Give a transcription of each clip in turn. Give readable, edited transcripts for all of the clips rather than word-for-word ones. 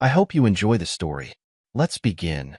I hope you enjoy the story. Let's begin.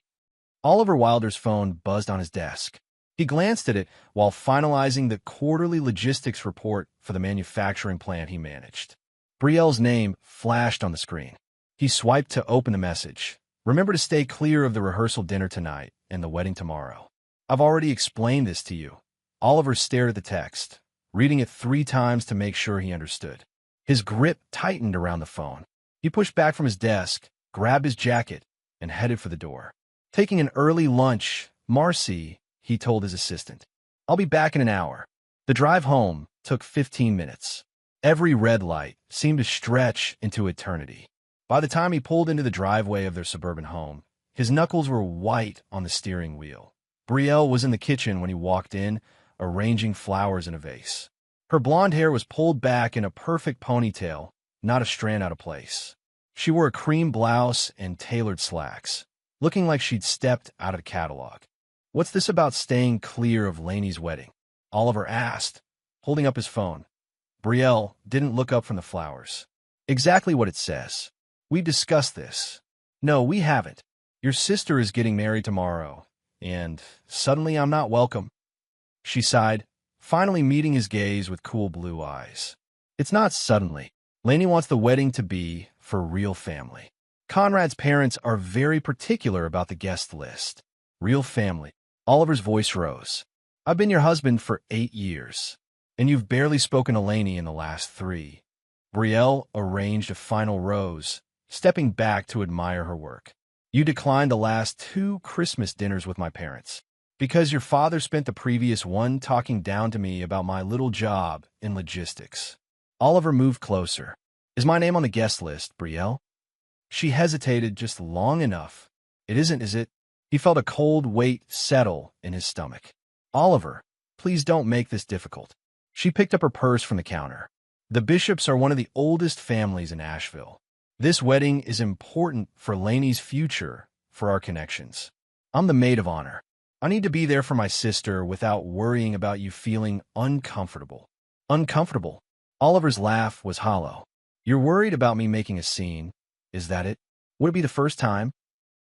Oliver Wilder's phone buzzed on his desk. He glanced at it while finalizing the quarterly logistics report for the manufacturing plant he managed. Brielle's name flashed on the screen. He swiped to open the message. Remember to stay clear of the rehearsal dinner tonight and the wedding tomorrow. I've already explained this to you. Oliver stared at the text, reading it 3 times to make sure he understood. His grip tightened around the phone. He pushed back from his desk, grabbed his jacket, and headed for the door. Taking an early lunch, Marcy, he told his assistant. I'll be back in an hour. The drive home took 15 minutes. Every red light seemed to stretch into eternity. By the time he pulled into the driveway of their suburban home, his knuckles were white on the steering wheel. Brielle was in the kitchen when he walked in, arranging flowers in a vase. Her blonde hair was pulled back in a perfect ponytail, not a strand out of place. She wore a cream blouse and tailored slacks, looking like she'd stepped out of a catalog. What's this about staying clear of Lainey's wedding? Oliver asked, holding up his phone. Brielle didn't look up from the flowers. Exactly what it says. We discussed this. No, we haven't. Your sister is getting married tomorrow, and suddenly I'm not welcome. She sighed, finally meeting his gaze with cool blue eyes. It's not suddenly. Lainey wants the wedding to be for real family. Conrad's parents are very particular about the guest list. Real family. Oliver's voice rose. I've been your husband for 8 years, and you've barely spoken to Lainey in the last 3. Brielle arranged a final rose, stepping back to admire her work. You declined the last 2 Christmas dinners with my parents, because your father spent the previous one talking down to me about my little job in logistics. Oliver moved closer. Is my name on the guest list, Brielle? She hesitated just long enough. It isn't, is it? He felt a cold weight settle in his stomach. Oliver, please don't make this difficult. She picked up her purse from the counter. The Bishops are one of the oldest families in Asheville. This wedding is important for Lainey's future, for our connections. I'm the maid of honor. I need to be there for my sister without worrying about you feeling uncomfortable. Uncomfortable? Oliver's laugh was hollow. You're worried about me making a scene. Is that it? Would it be the first time?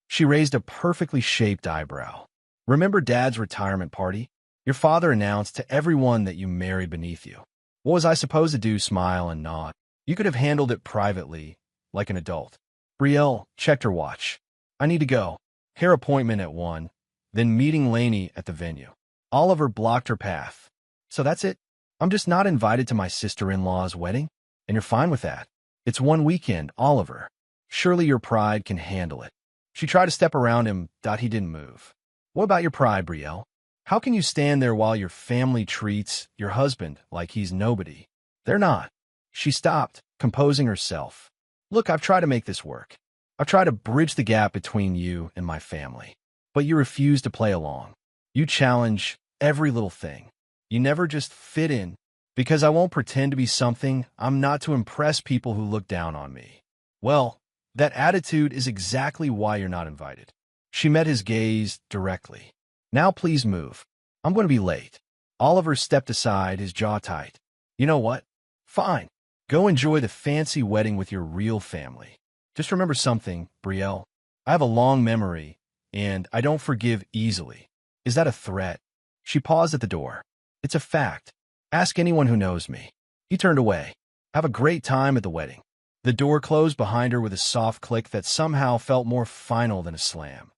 She raised a perfectly shaped eyebrow. Remember Dad's retirement party? Your father announced to everyone that you married beneath you. What was I supposed to do? Smile and nod. You could have handled it privately, like an adult. Brielle checked her watch. I need to go. Hair appointment at 1, then meeting Lainey at the venue. Oliver blocked her path. So that's it? I'm just not invited to my sister-in-law's wedding? And you're fine with that? It's one weekend, Oliver. Surely your pride can handle it. She tried to step around him, he didn't move. What about your pride, Brielle? How can you stand there while your family treats your husband like he's nobody? They're not. She stopped, composing herself. Look, I've tried to make this work. I've tried to bridge the gap between you and my family. But you refuse to play along. You challenge every little thing. You never just fit in. Because I won't pretend to be something I'm not to impress people who look down on me. Well, that attitude is exactly why you're not invited. She met his gaze directly. Now please move. I'm going to be late. Oliver stepped aside, his jaw tight. You know what? Fine. Go enjoy the fancy wedding with your real family. Just remember something, Brielle. I have a long memory, and I don't forgive easily. Is that a threat? She paused at the door. It's a fact. Ask anyone who knows me. He turned away. Have a great time at the wedding. The door closed behind her with a soft click that somehow felt more final than a slam.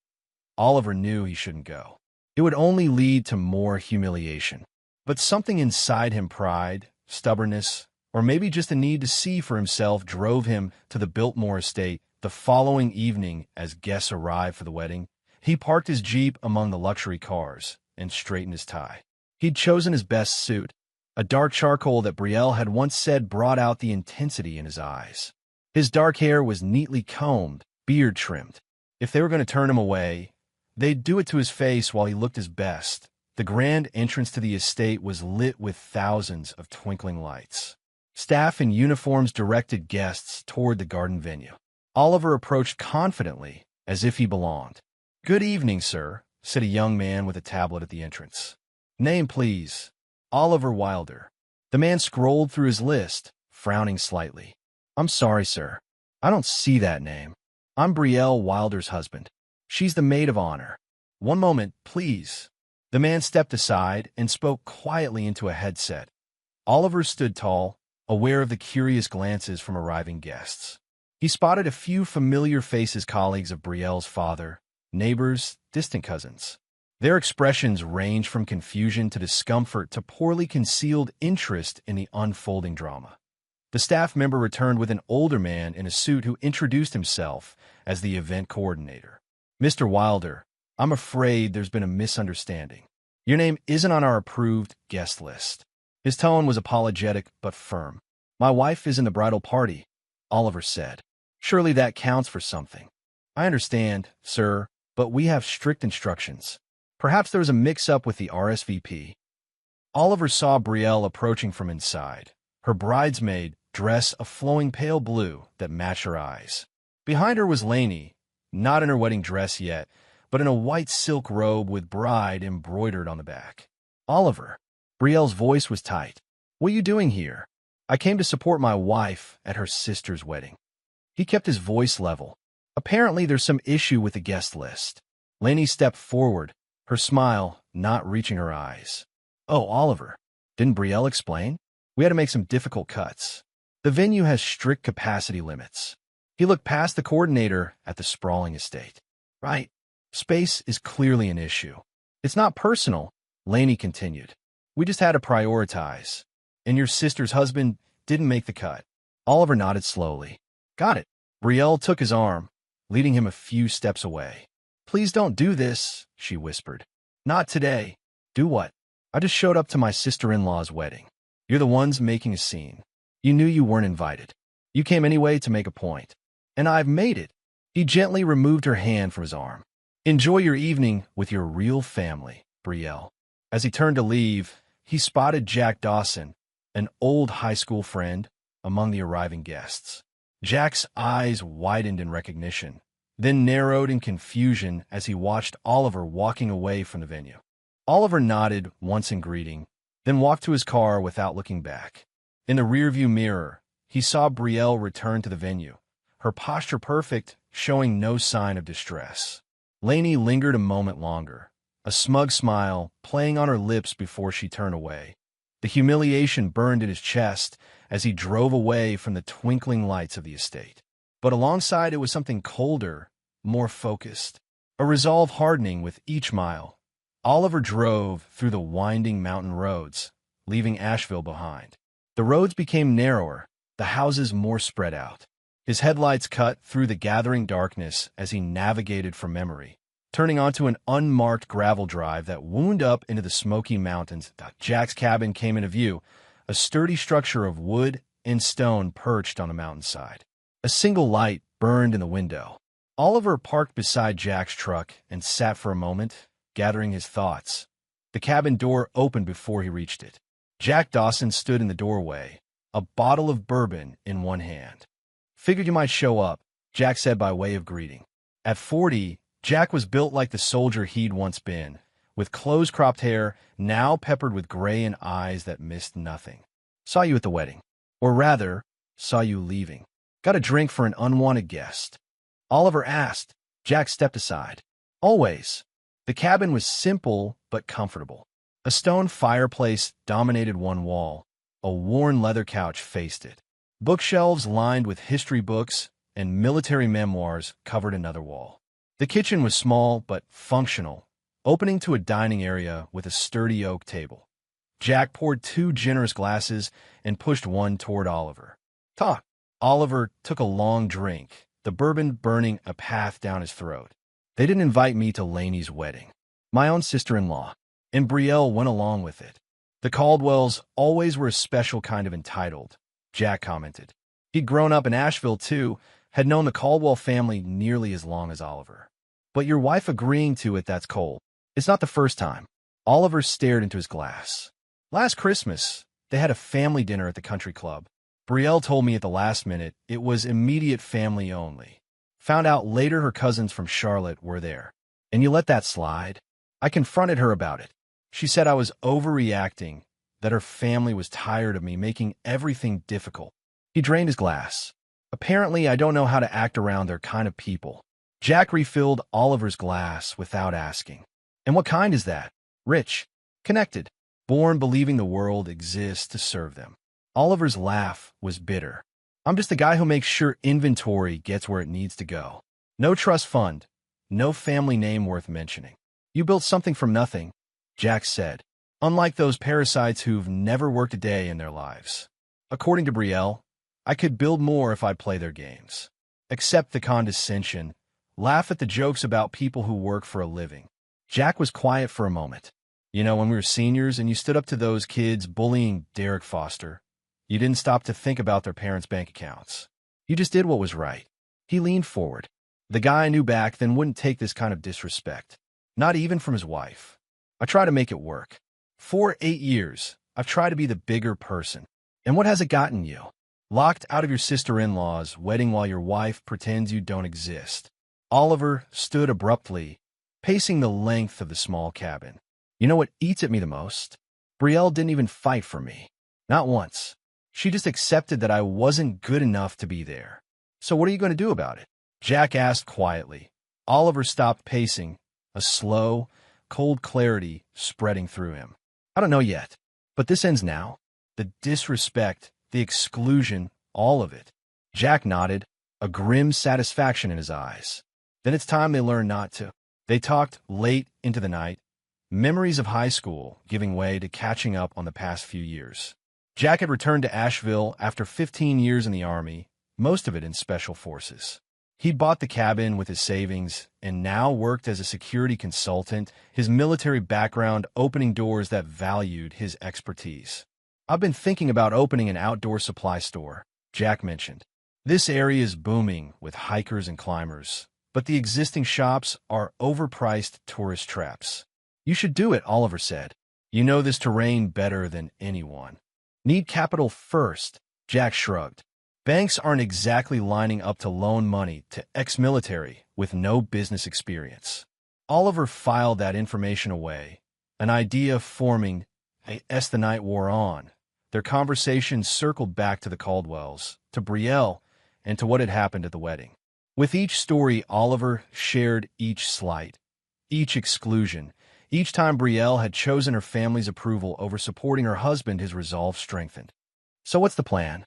Oliver knew he shouldn't go. It would only lead to more humiliation. But something inside him, pride, stubbornness, or maybe just a need to see for himself, drove him to the Biltmore estate the following evening as guests arrived for the wedding. He parked his Jeep among the luxury cars and straightened his tie. He'd chosen his best suit, a dark charcoal that Brielle had once said brought out the intensity in his eyes. His dark hair was neatly combed, beard trimmed. If they were going to turn him away, they'd do it to his face while he looked his best. The grand entrance to the estate was lit with thousands of twinkling lights. Staff in uniforms directed guests toward the garden venue. Oliver approached confidently, as if he belonged. Good evening, sir, said a young man with a tablet at the entrance. Name, please. Oliver Wilder. The man scrolled through his list, frowning slightly. I'm sorry, sir. I don't see that name. I'm Brielle Wilder's husband. She's the maid of honor. One moment, please." The man stepped aside and spoke quietly into a headset. Oliver stood tall, aware of the curious glances from arriving guests. He spotted a few familiar faces, colleagues of Brielle's father, neighbors, distant cousins. Their expressions ranged from confusion to discomfort to poorly concealed interest in the unfolding drama. The staff member returned with an older man in a suit who introduced himself as the event coordinator. "Mr. Wilder, I'm afraid there's been a misunderstanding. Your name isn't on our approved guest list." His tone was apologetic but firm. "My wife is in the bridal party," Oliver said. "Surely that counts for something." "I understand, sir, but we have strict instructions. Perhaps there was a mix-up with the RSVP." Oliver saw Brielle approaching from inside, her bridesmaid dress a flowing pale blue that matched her eyes. Behind her was Lainey, not in her wedding dress yet, but in a white silk robe with bride embroidered on the back. "Oliver." Brielle's voice was tight. "What are you doing here?" "I came to support my wife at her sister's wedding." He kept his voice level. "Apparently there's some issue with the guest list." Lainey stepped forward, her smile not reaching her eyes. "Oh, Oliver, didn't Brielle explain? We had to make some difficult cuts. The venue has strict capacity limits." He looked past the coordinator at the sprawling estate. "Right. Space is clearly an issue." "It's not personal," Lainey continued. "We just had to prioritize. And your sister's husband didn't make the cut." Oliver nodded slowly. "Got it." Brielle took his arm, leading him a few steps away. "Please don't do this," she whispered. "Not today." "Do what?" "I just showed up to my sister-in-law's wedding. You're the ones making a scene. You knew you weren't invited. You came anyway to make a point. And I've made it." He gently removed her hand from his arm. "Enjoy your evening with your real family, Brielle." As he turned to leave, he spotted Jack Dawson, an old high school friend, among the arriving guests. Jack's eyes widened in recognition, then narrowed in confusion as he watched Oliver walking away from the venue. Oliver nodded once in greeting, then walked to his car without looking back. In the rearview mirror, he saw Brielle return to the venue, her posture perfect, showing no sign of distress. Lainey lingered a moment longer, a smug smile playing on her lips before she turned away. The humiliation burned in his chest as he drove away from the twinkling lights of the estate. But alongside it was something colder, more focused, a resolve hardening with each mile. Oliver drove through the winding mountain roads, leaving Asheville behind. The roads became narrower, the houses more spread out. His headlights cut through the gathering darkness as he navigated from memory, turning onto an unmarked gravel drive that wound up into the Smoky Mountains. Jack's cabin came into view, a sturdy structure of wood and stone perched on a mountainside. A single light burned in the window. Oliver parked beside Jack's truck and sat for a moment, gathering his thoughts. The cabin door opened before he reached it. Jack Dawson stood in the doorway, a bottle of bourbon in one hand. "Figured you might show up," Jack said by way of greeting. At 40, Jack was built like the soldier he'd once been, with close-cropped hair now peppered with gray and eyes that missed nothing. "Saw you at the wedding. Or rather, saw you leaving. Got a drink for an unwanted guest?" Oliver asked. Jack stepped aside. "Always." The cabin was simple but comfortable. A stone fireplace dominated one wall. A worn leather couch faced it. Bookshelves lined with history books and military memoirs covered another wall. The kitchen was small but functional, opening to a dining area with a sturdy oak table. Jack poured 2 generous glasses and pushed one toward Oliver. "Talk." Oliver took a long drink, the bourbon burning a path down his throat. "They didn't invite me to Lainey's wedding. My own sister-in-law." And Brielle went along with it. "The Caldwells always were a special kind of entitled," Jack commented. He'd grown up in Asheville, too, had known the Caldwell family nearly as long as Oliver. "But your wife agreeing to it, that's cold. It's not the first time." Oliver stared into his glass. "Last Christmas, they had a family dinner at the country club. Brielle told me at the last minute it was immediate family only. Found out later her cousins from Charlotte were there. And you let that slide?" I confronted her about it. She said I was overreacting, that her family was tired of me making everything difficult. He drained his glass. Apparently, I don't know how to act around their kind of people. Jack refilled Oliver's glass without asking. And what kind is that? Rich. Connected. Born believing the world exists to serve them. Oliver's laugh was bitter. I'm just the guy who makes sure inventory gets where it needs to go. No trust fund. No family name worth mentioning. You built something from nothing, Jack said. Unlike those parasites who've never worked a day in their lives. According to Betrayal, I could build more if I play their games. Accept the condescension. Laugh at the jokes about people who work for a living. Jack was quiet for a moment. You know, when we were seniors and you stood up to those kids bullying Derek Foster, you didn't stop to think about their parents' bank accounts. You just did what was right. He leaned forward. The guy I knew back then wouldn't take this kind of disrespect. Not even from his wife. I try to make it work. For 8 years, I've tried to be the bigger person. And what has it gotten you? Locked out of your sister-in-law's wedding while your wife pretends you don't exist. Oliver stood abruptly, pacing the length of the small cabin. You know what eats at me the most? Betrayal didn't even fight for me. Not once. She just accepted that I wasn't good enough to be there. So what are you going to do about it? Jack asked quietly. Oliver stopped pacing, a slow, cold clarity spreading through him. I don't know yet, but this ends now. The disrespect, the exclusion, all of it. Jack nodded, a grim satisfaction in his eyes. Then it's time they learn not to. They talked late into the night, memories of high school giving way to catching up on the past few years. Jack had returned to Asheville after 15 years in the Army, most of it in Special Forces. He'd bought the cabin with his savings and now worked as a security consultant, his military background opening doors that valued his expertise. I've been thinking about opening an outdoor supply store, Jack mentioned. This area is booming with hikers and climbers, but the existing shops are overpriced tourist traps. You should do it, Oliver said. You know this terrain better than anyone. Need capital first, Jack shrugged. Banks aren't exactly lining up to loan money to ex-military with no business experience. Oliver filed that information away, an idea forming as the night wore on. Their conversation circled back to the Caldwells, to Betrayal, and to what had happened at the wedding. With each story, Oliver shared each slight, each exclusion. Each time Betrayal had chosen her family's approval over supporting her husband, his resolve strengthened. So what's the plan?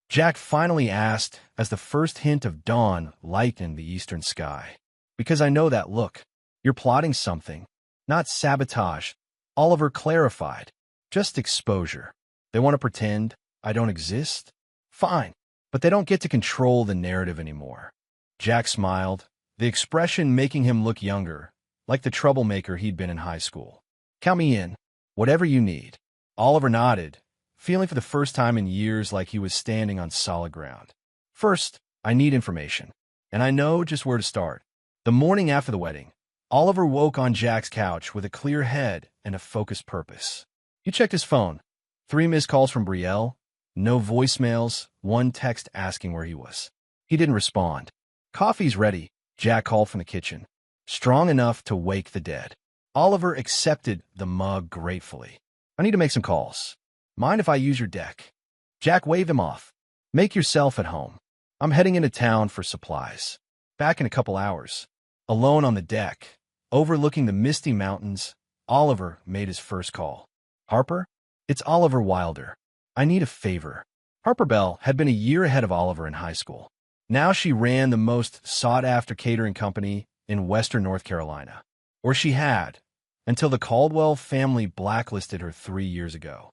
Jack finally asked as the first hint of dawn lightened the eastern sky. Because I know that look. You're plotting something. Not sabotage. Oliver clarified. Just exposure. They want to pretend I don't exist? Fine. But they don't get to control the narrative anymore. Jack smiled, the expression making him look younger, like the troublemaker he'd been in high school. Count me in. Whatever you need. Oliver nodded, feeling for the first time in years like he was standing on solid ground. First, I need information, and I know just where to start. The morning after the wedding, Oliver woke on Jack's couch with a clear head and a focused purpose. He checked his phone. 3 missed calls from Betrayal, no voicemails, 1 text asking where he was. He didn't respond. Coffee's ready, Jack called from the kitchen. Strong enough to wake the dead. Oliver accepted the mug gratefully. I need to make some calls. Mind if I use your deck? Jack waved him off. Make yourself at home. I'm heading into town for supplies. Back in a couple hours. Alone on the deck, overlooking the misty mountains, Oliver made his first call. Harper? It's Oliver Wilder. I need a favor. Harper Bell had been a year ahead of Oliver in high school. Now she ran the most sought-after catering company in western North Carolina. Or she had, until the Caldwell family blacklisted her 3 years ago.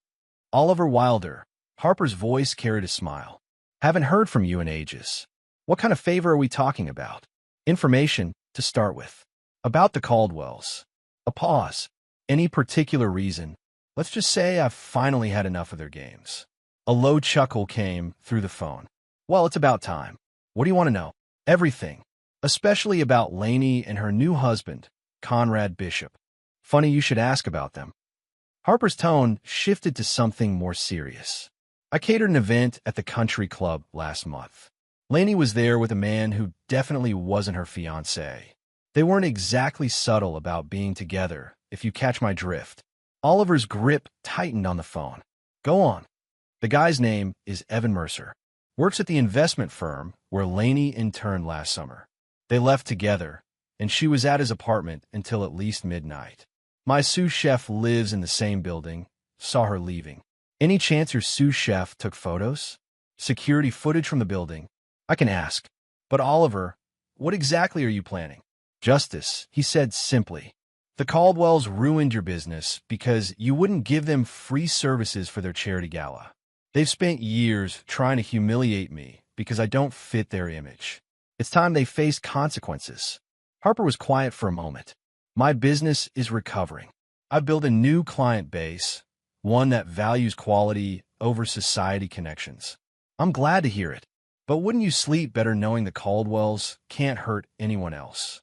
Oliver Wilder. Harper's voice carried a smile. Haven't heard from you in ages. What kind of favor are we talking about? Information, to start with. About the Caldwells. A pause. Any particular reason? Let's just say I've finally had enough of their games. A low chuckle came through the phone. Well, it's about time. What do you want to know? Everything. Especially about Lainey and her new husband, Conrad Bishop. Funny you should ask about them. Harper's tone shifted to something more serious. I catered an event at the country club last month. Lainey was there with a man who definitely wasn't her fiancé. They weren't exactly subtle about being together, if you catch my drift. Oliver's grip tightened on the phone. Go on. The guy's name is Evan Mercer. Works at the investment firm where Laney interned last summer. They left together, and she was at his apartment until at least midnight. My sous chef lives in the same building. Saw her leaving. Any chance your sous chef took photos? Security footage from the building? I can ask. But Oliver, what exactly are you planning? Justice, he said simply. The Caldwells ruined your business because you wouldn't give them free services for their charity gala. They've spent years trying to humiliate me because I don't fit their image. It's time they faced consequences. Harper was quiet for a moment. My business is recovering. I've built a new client base, one that values quality over society connections. I'm glad to hear it. But wouldn't you sleep better knowing the Caldwells can't hurt anyone else?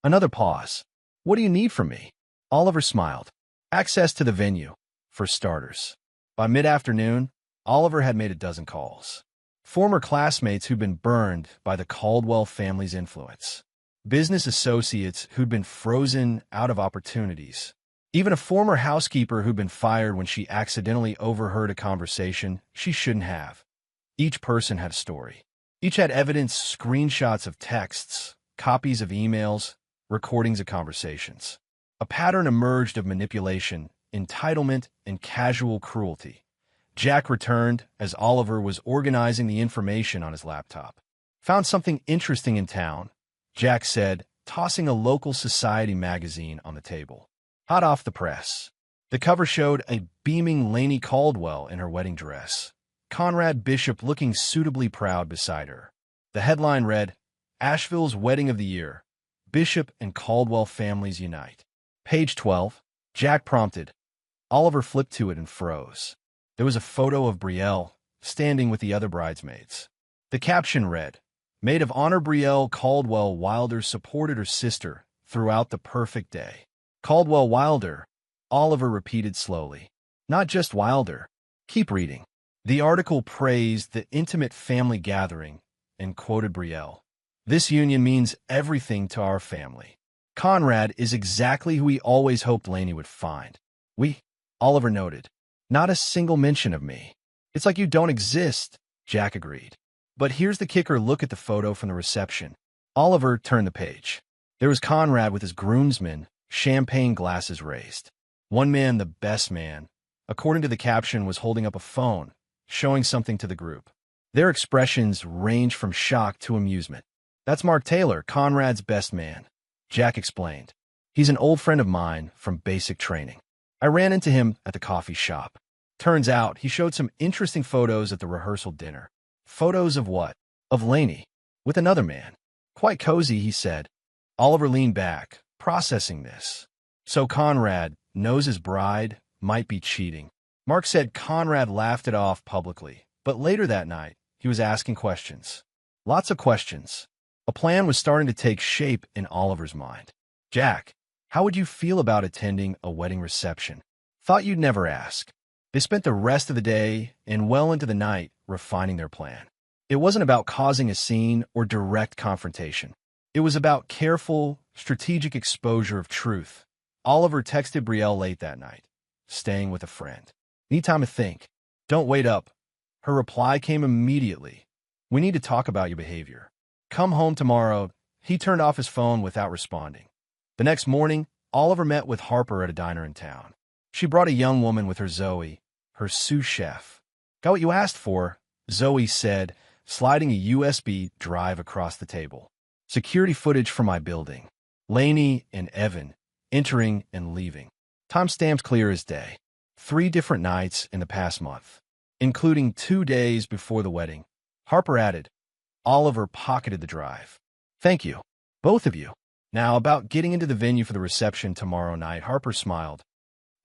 Another pause. What do you need from me? Oliver smiled. Access to the venue, for starters. By mid-afternoon, Oliver had made a dozen calls. Former classmates who'd been burned by the Caldwell family's influence. Business associates who'd been frozen out of opportunities. Even a former housekeeper who'd been fired when she accidentally overheard a conversation she shouldn't have. Each person had a story. Each had evidence, screenshots of texts, copies of emails, recordings of conversations. A pattern emerged of manipulation, entitlement, and casual cruelty. Jack returned as Oliver was organizing the information on his laptop. Found something interesting in town, Jack said, tossing a local society magazine on the table. Hot off the press. The cover showed a beaming Laney Caldwell in her wedding dress, Conrad Bishop looking suitably proud beside her. The headline read, Asheville's Wedding of the Year. Bishop and Caldwell families unite. Page 12. Jack prompted. Oliver flipped to it and froze. There was a photo of Betrayal standing with the other bridesmaids. The caption read, Maid of Honor Betrayal Caldwell Wilder supported her sister throughout the perfect day. Caldwell Wilder, Oliver repeated slowly. Not just Wilder. Keep reading. The article praised the intimate family gathering and quoted Betrayal. This union means everything to our family. Conrad is exactly who we always hoped Laney would find. Oliver noted. Not a single mention of me. It's like you don't exist, Jack agreed. But here's the kicker, look at the photo from the reception. Oliver turned the page. There was Conrad with his groomsmen, champagne glasses raised. One man, the best man, according to the caption, was holding up a phone, showing something to the group. Their expressions ranged from shock to amusement. That's Mark Taylor, Conrad's best man, Jack explained. He's an old friend of mine from basic training. I ran into him at the coffee shop. Turns out he showed some interesting photos at the rehearsal dinner. Photos of what? Of Laney, with another man. Quite cozy, he said. Oliver leaned back, processing this. So Conrad knows his bride might be cheating. Mark said Conrad laughed it off publicly, but later that night, he was asking questions. Lots of questions. A plan was starting to take shape in Oliver's mind. Jack, how would you feel about attending a wedding reception? Thought you'd never ask. They spent the rest of the day and well into the night refining their plan. It wasn't about causing a scene or direct confrontation. It was about careful, strategic exposure of truth. Oliver texted Betrayal late that night, staying with a friend. Need time to think. Don't wait up. Her reply came immediately. We need to talk about your behavior. Come home tomorrow. He turned off his phone without responding. The next morning, Oliver met with Harper at a diner in town. She brought a young woman with her, Zoe, her sous chef. Got what you asked for, Zoe said, sliding a USB drive across the table. Security footage from my building. Laney and Evan entering and leaving. Timestamped clear as day. 3 different nights in the past month, including 2 days before the wedding. Harper added. Oliver pocketed the drive. Thank you, both of you. Now, about getting into the venue for the reception tomorrow night, Harper smiled.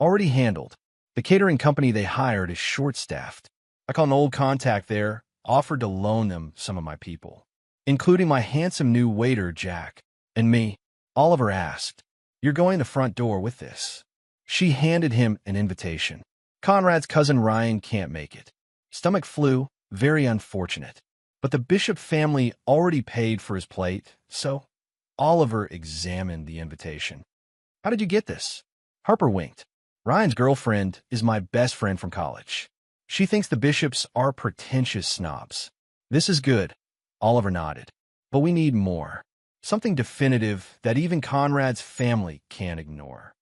Already handled. The catering company they hired is short-staffed. I called an old contact there, offered to loan them some of my people, including my handsome new waiter, Jack. And me, Oliver asked. You're going the front door with this. She handed him an invitation. Conrad's cousin Ryan can't make it. Stomach flu, very unfortunate. But the Bishop family already paid for his plate, so Oliver examined the invitation. How did you get this? Harper winked. Ryan's girlfriend is my best friend from college. She thinks the Bishops are pretentious snobs. This is good, Oliver nodded. But we need more. Something definitive that even Conrad's family can't ignore.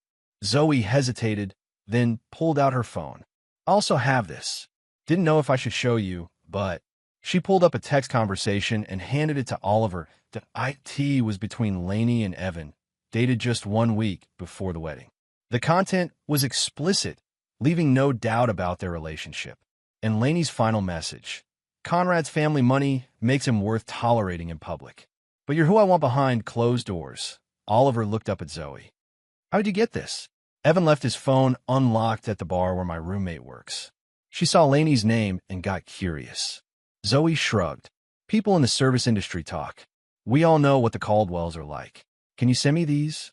Zoe hesitated, then pulled out her phone. I also have this. Didn't know if I should show you, but... She pulled up a text conversation and handed it to Oliver. The IT was between Lainey and Evan, dated just 1 week before the wedding. The content was explicit, leaving no doubt about their relationship. And Lainey's final message: Conrad's family money makes him worth tolerating in public. But you're who I want behind closed doors. Oliver looked up at Zoe. How'd you get this? Evan left his phone unlocked at the bar where my roommate works. She saw Lainey's name and got curious. Zoe shrugged. People in the service industry talk. We all know what the Caldwells are like. Can you send me these?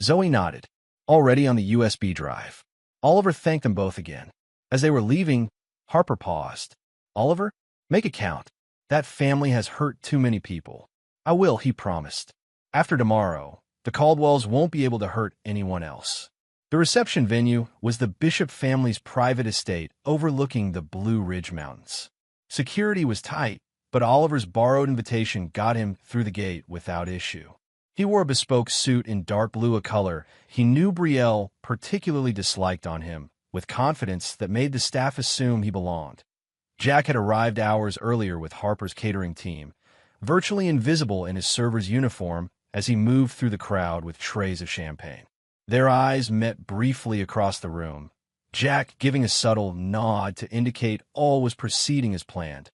Zoe nodded. Already on the USB drive. Oliver thanked them both again. As they were leaving, Harper paused. Oliver, make it count. That family has hurt too many people. I will, he promised. After tomorrow, the Caldwells won't be able to hurt anyone else. The reception venue was the Bishop family's private estate overlooking the Blue Ridge Mountains. Security was tight, but Oliver's borrowed invitation got him through the gate without issue. He wore a bespoke suit in dark blue, a color he knew Betrayal particularly disliked on him, with confidence that made the staff assume he belonged. Jack had arrived hours earlier with Harper's catering team, virtually invisible in his server's uniform as he moved through the crowd with trays of champagne. Their eyes met briefly across the room, Jack giving a subtle nod to indicate all was proceeding as planned.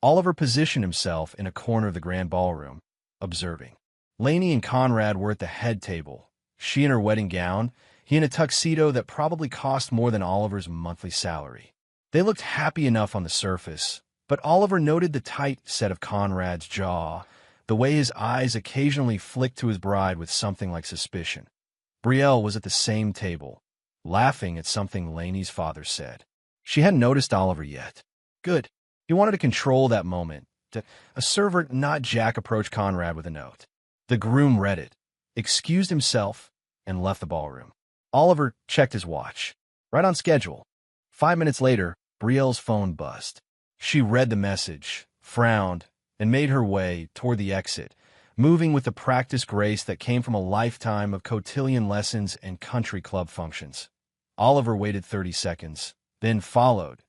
Oliver positioned himself in a corner of the grand ballroom, observing. Lainey and Conrad were at the head table, she in her wedding gown, he in a tuxedo that probably cost more than Oliver's monthly salary. They looked happy enough on the surface, but Oliver noted the tight set of Conrad's jaw, the way his eyes occasionally flicked to his bride with something like suspicion. Betrayal was at the same table, laughing at something Lainey's father said. She hadn't noticed Oliver yet. Good. He wanted to control that moment. A server, not Jack, approached Conrad with a note. The groom read it, excused himself, and left the ballroom. Oliver checked his watch. Right on schedule. 5 minutes later, Betrayal's phone buzzed. She read the message, frowned, and made her way toward the exit, moving with the practiced grace that came from a lifetime of cotillion lessons and country club functions. Oliver waited 30 seconds, then followed.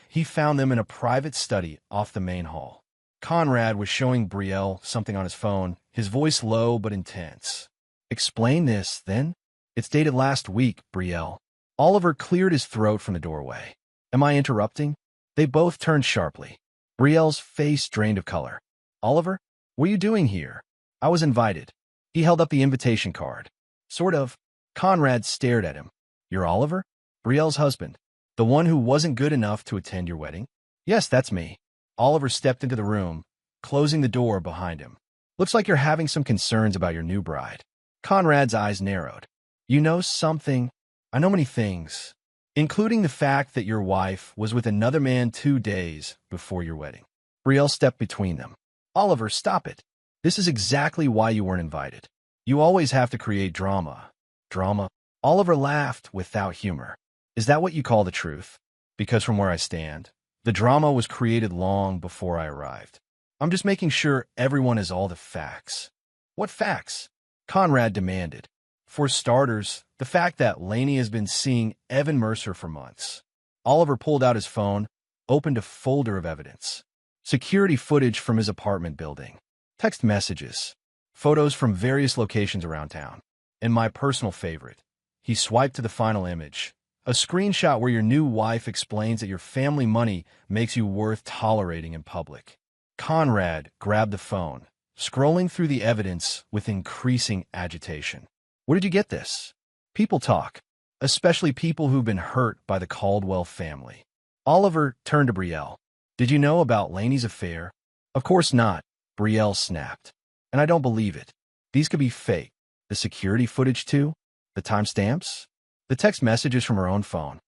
He found them in a private study off the main hall. Conrad was showing Betrayal something on his phone, his voice low but intense. Explain this, then? It's dated last week, Betrayal. Oliver cleared his throat from the doorway. Am I interrupting? They both turned sharply. Betrayal's face drained of color. Oliver, what are you doing here? I was invited. He held up the invitation card. Sort of. Conrad stared at him. You're Oliver? Betrayal's husband. The one who wasn't good enough to attend your wedding? Yes, that's me. Oliver stepped into the room, closing the door behind him. Looks like you're having some concerns about your new bride. Conrad's eyes narrowed. You know something? I know many things, including the fact that your wife was with another man 2 days before your wedding. Betrayal stepped between them. Oliver, stop it. This is exactly why you weren't invited. You always have to create drama. Drama? Oliver laughed without humor. Is that what you call the truth? Because from where I stand, the drama was created long before I arrived. I'm just making sure everyone has all the facts. What facts? Conrad demanded. For starters, the fact that Lainey has been seeing Evan Mercer for months. Oliver pulled out his phone, opened a folder of evidence. Security footage from his apartment building. Text messages. Photos from various locations around town. And my personal favorite. He swiped to the final image. A screenshot where your new wife explains that your family money makes you worth tolerating in public. Conrad grabbed the phone, scrolling through the evidence with increasing agitation. Where did you get this? People talk, especially people who've been hurt by the Caldwell family. Oliver turned to Betrayal. Did you know about Lainey's affair? Of course not, Betrayal snapped. And I don't believe it. These could be fake. The security footage too? The timestamps? The text messages from her own phone.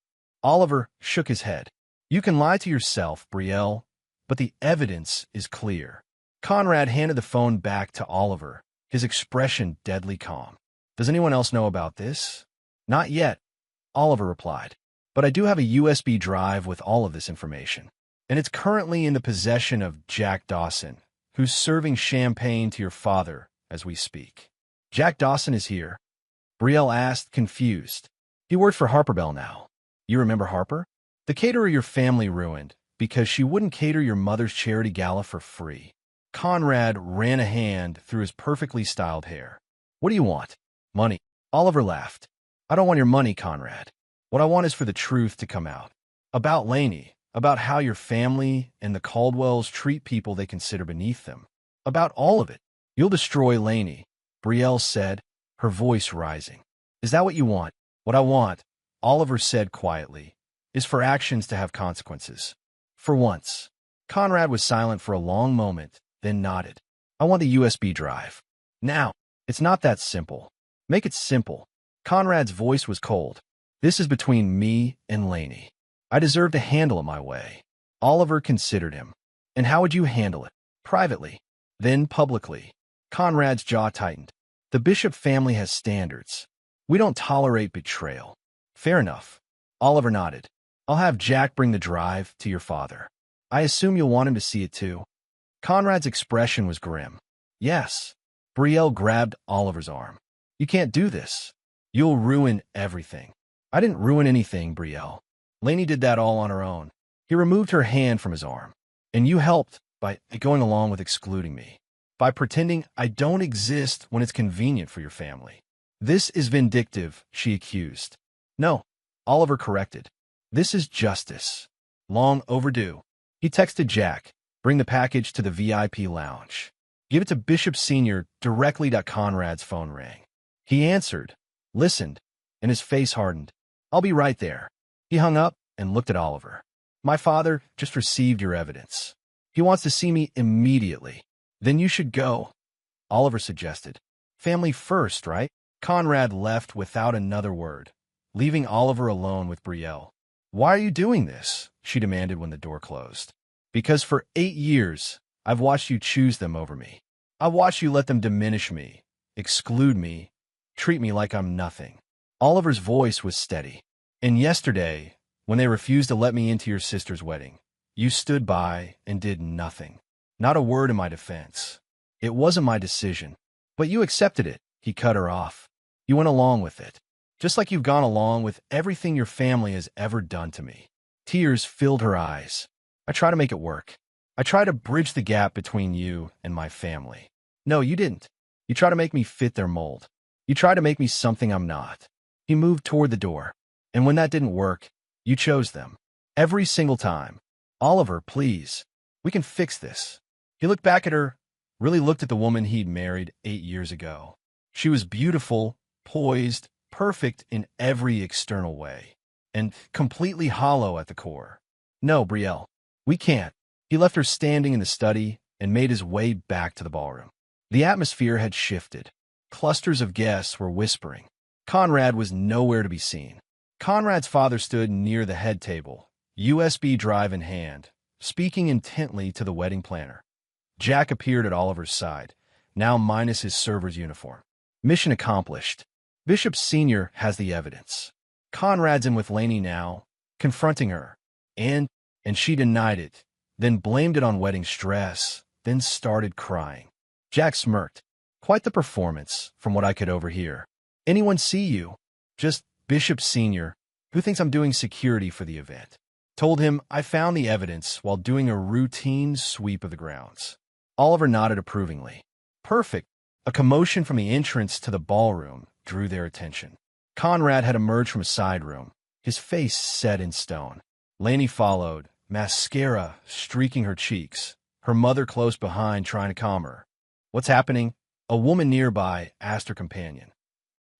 Oliver shook his head. You can lie to yourself, Betrayal, but the evidence is clear. Conrad handed the phone back to Oliver, his expression deadly calm. Does anyone else know about this? Not yet, Oliver replied. But I do have a USB drive with all of this information. and it's currently in the possession of Jack Dawson, who's serving champagne to your father as we speak. Jack Dawson is here? Brielle asked, confused. He worked for Harper Bell now. You remember Harper? The caterer your family ruined because she wouldn't cater your mother's charity gala for free. Conrad ran a hand through his perfectly styled hair. What do you want? Money. Oliver laughed. I don't want your money, Conrad. What I want is for the truth to come out. About Laney, about how your family and the Caldwells treat people they consider beneath them. About all of it. You'll destroy Laney, Brielle said, her voice rising. Is that what you want? What I want, Oliver said quietly, is for actions to have consequences. For once. Conrad was silent for a long moment, then nodded. I want the USB drive. Now. It's not that simple. Make it simple. Conrad's voice was cold. This is between me and Laney. I deserve to handle it my way. Oliver considered him. And how would you handle it? Privately. Then publicly. Conrad's jaw tightened. The Bishop family has standards. We don't tolerate betrayal. Fair enough. Oliver nodded. I'll have Jack bring the drive to your father. I assume you'll want him to see it too. Conrad's expression was grim. Yes. Brielle grabbed Oliver's arm. You can't do this. You'll ruin everything. I didn't ruin anything, Brielle. Laney did that all on her own. He removed her hand from his arm. And you helped by going along with excluding me. By pretending I don't exist when it's convenient for your family. This is vindictive, she accused. No, Oliver corrected. This is justice. Long overdue. He texted Jack, bring the package to the VIP lounge. Give it to Bishop Sr. directly. Conrad's phone rang. He answered, listened, and his face hardened. I'll be right there. He hung up and looked at Oliver. My father just received your evidence. He wants to see me immediately. Then you should go, Oliver suggested. Family first, right? Conrad left without another word, leaving Oliver alone with Brielle. Why are you doing this? She demanded when the door closed. Because for 8 years, I've watched you choose them over me. I've watched you let them diminish me, exclude me, treat me like I'm nothing. Oliver's voice was steady. And yesterday, when they refused to let me into your sister's wedding, you stood by and did nothing. Not a word in my defense. It wasn't my decision. But you accepted it, he cut her off. You went along with it. Just like you've gone along with everything your family has ever done to me. Tears filled her eyes. I try to make it work. I try to bridge the gap between you and my family. No, you didn't. You try to make me fit their mold. You try to make me something I'm not. He moved toward the door. And when that didn't work, you chose them. Every single time. Oliver, please. We can fix this. He looked back at her, really looked at the woman he'd married 8 years ago. She was beautiful, poised, perfect in every external way, and completely hollow at the core. No, Brielle, we can't. He left her standing in the study and made his way back to the ballroom. The atmosphere had shifted. Clusters of guests were whispering. Conrad was nowhere to be seen. Conrad's father stood near the head table, USB drive in hand, speaking intently to the wedding planner. Jack appeared at Oliver's side, now minus his server's uniform. Mission accomplished. Bishop Sr. has the evidence. Conrad's in with Laney now, confronting her. And she denied it, then blamed it on wedding stress, then started crying. Jack smirked. Quite the performance, from what I could overhear. Anyone see you? Just Bishop Sr., who thinks I'm doing security for the event. Told him I found the evidence while doing a routine sweep of the grounds. Oliver nodded approvingly. Perfect. A commotion from the entrance to the ballroom drew their attention. Conrad had emerged from a side room, his face set in stone. Laney followed, mascara streaking her cheeks, her mother close behind trying to calm her. What's happening? A woman nearby asked her companion.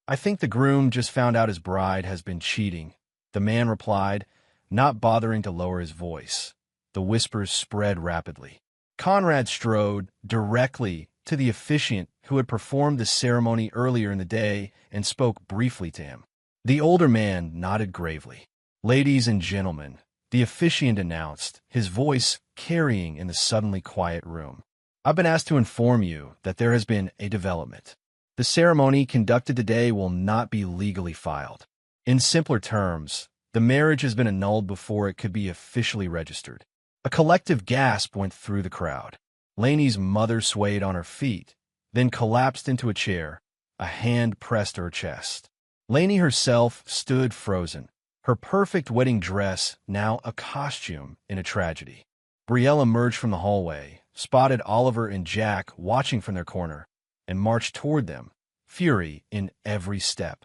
I think the groom just found out his bride has been cheating, the man replied, not bothering to lower his voice. The whispers spread rapidly. Conrad strode directly to the officiant who had performed the ceremony earlier in the day and spoke briefly to him. The older man nodded gravely. Ladies and gentlemen, the officiant announced, his voice carrying in the suddenly quiet room. I've been asked to inform you that there has been a development. The ceremony conducted today will not be legally filed. In simpler terms, the marriage has been annulled before it could be officially registered. A collective gasp went through the crowd. Lainey's mother swayed on her feet, then collapsed into a chair. A hand pressed her chest. Lainey herself stood frozen, her perfect wedding dress now a costume in a tragedy. Brielle emerged from the hallway, spotted Oliver and Jack watching from their corner, and marched toward them, fury in every step.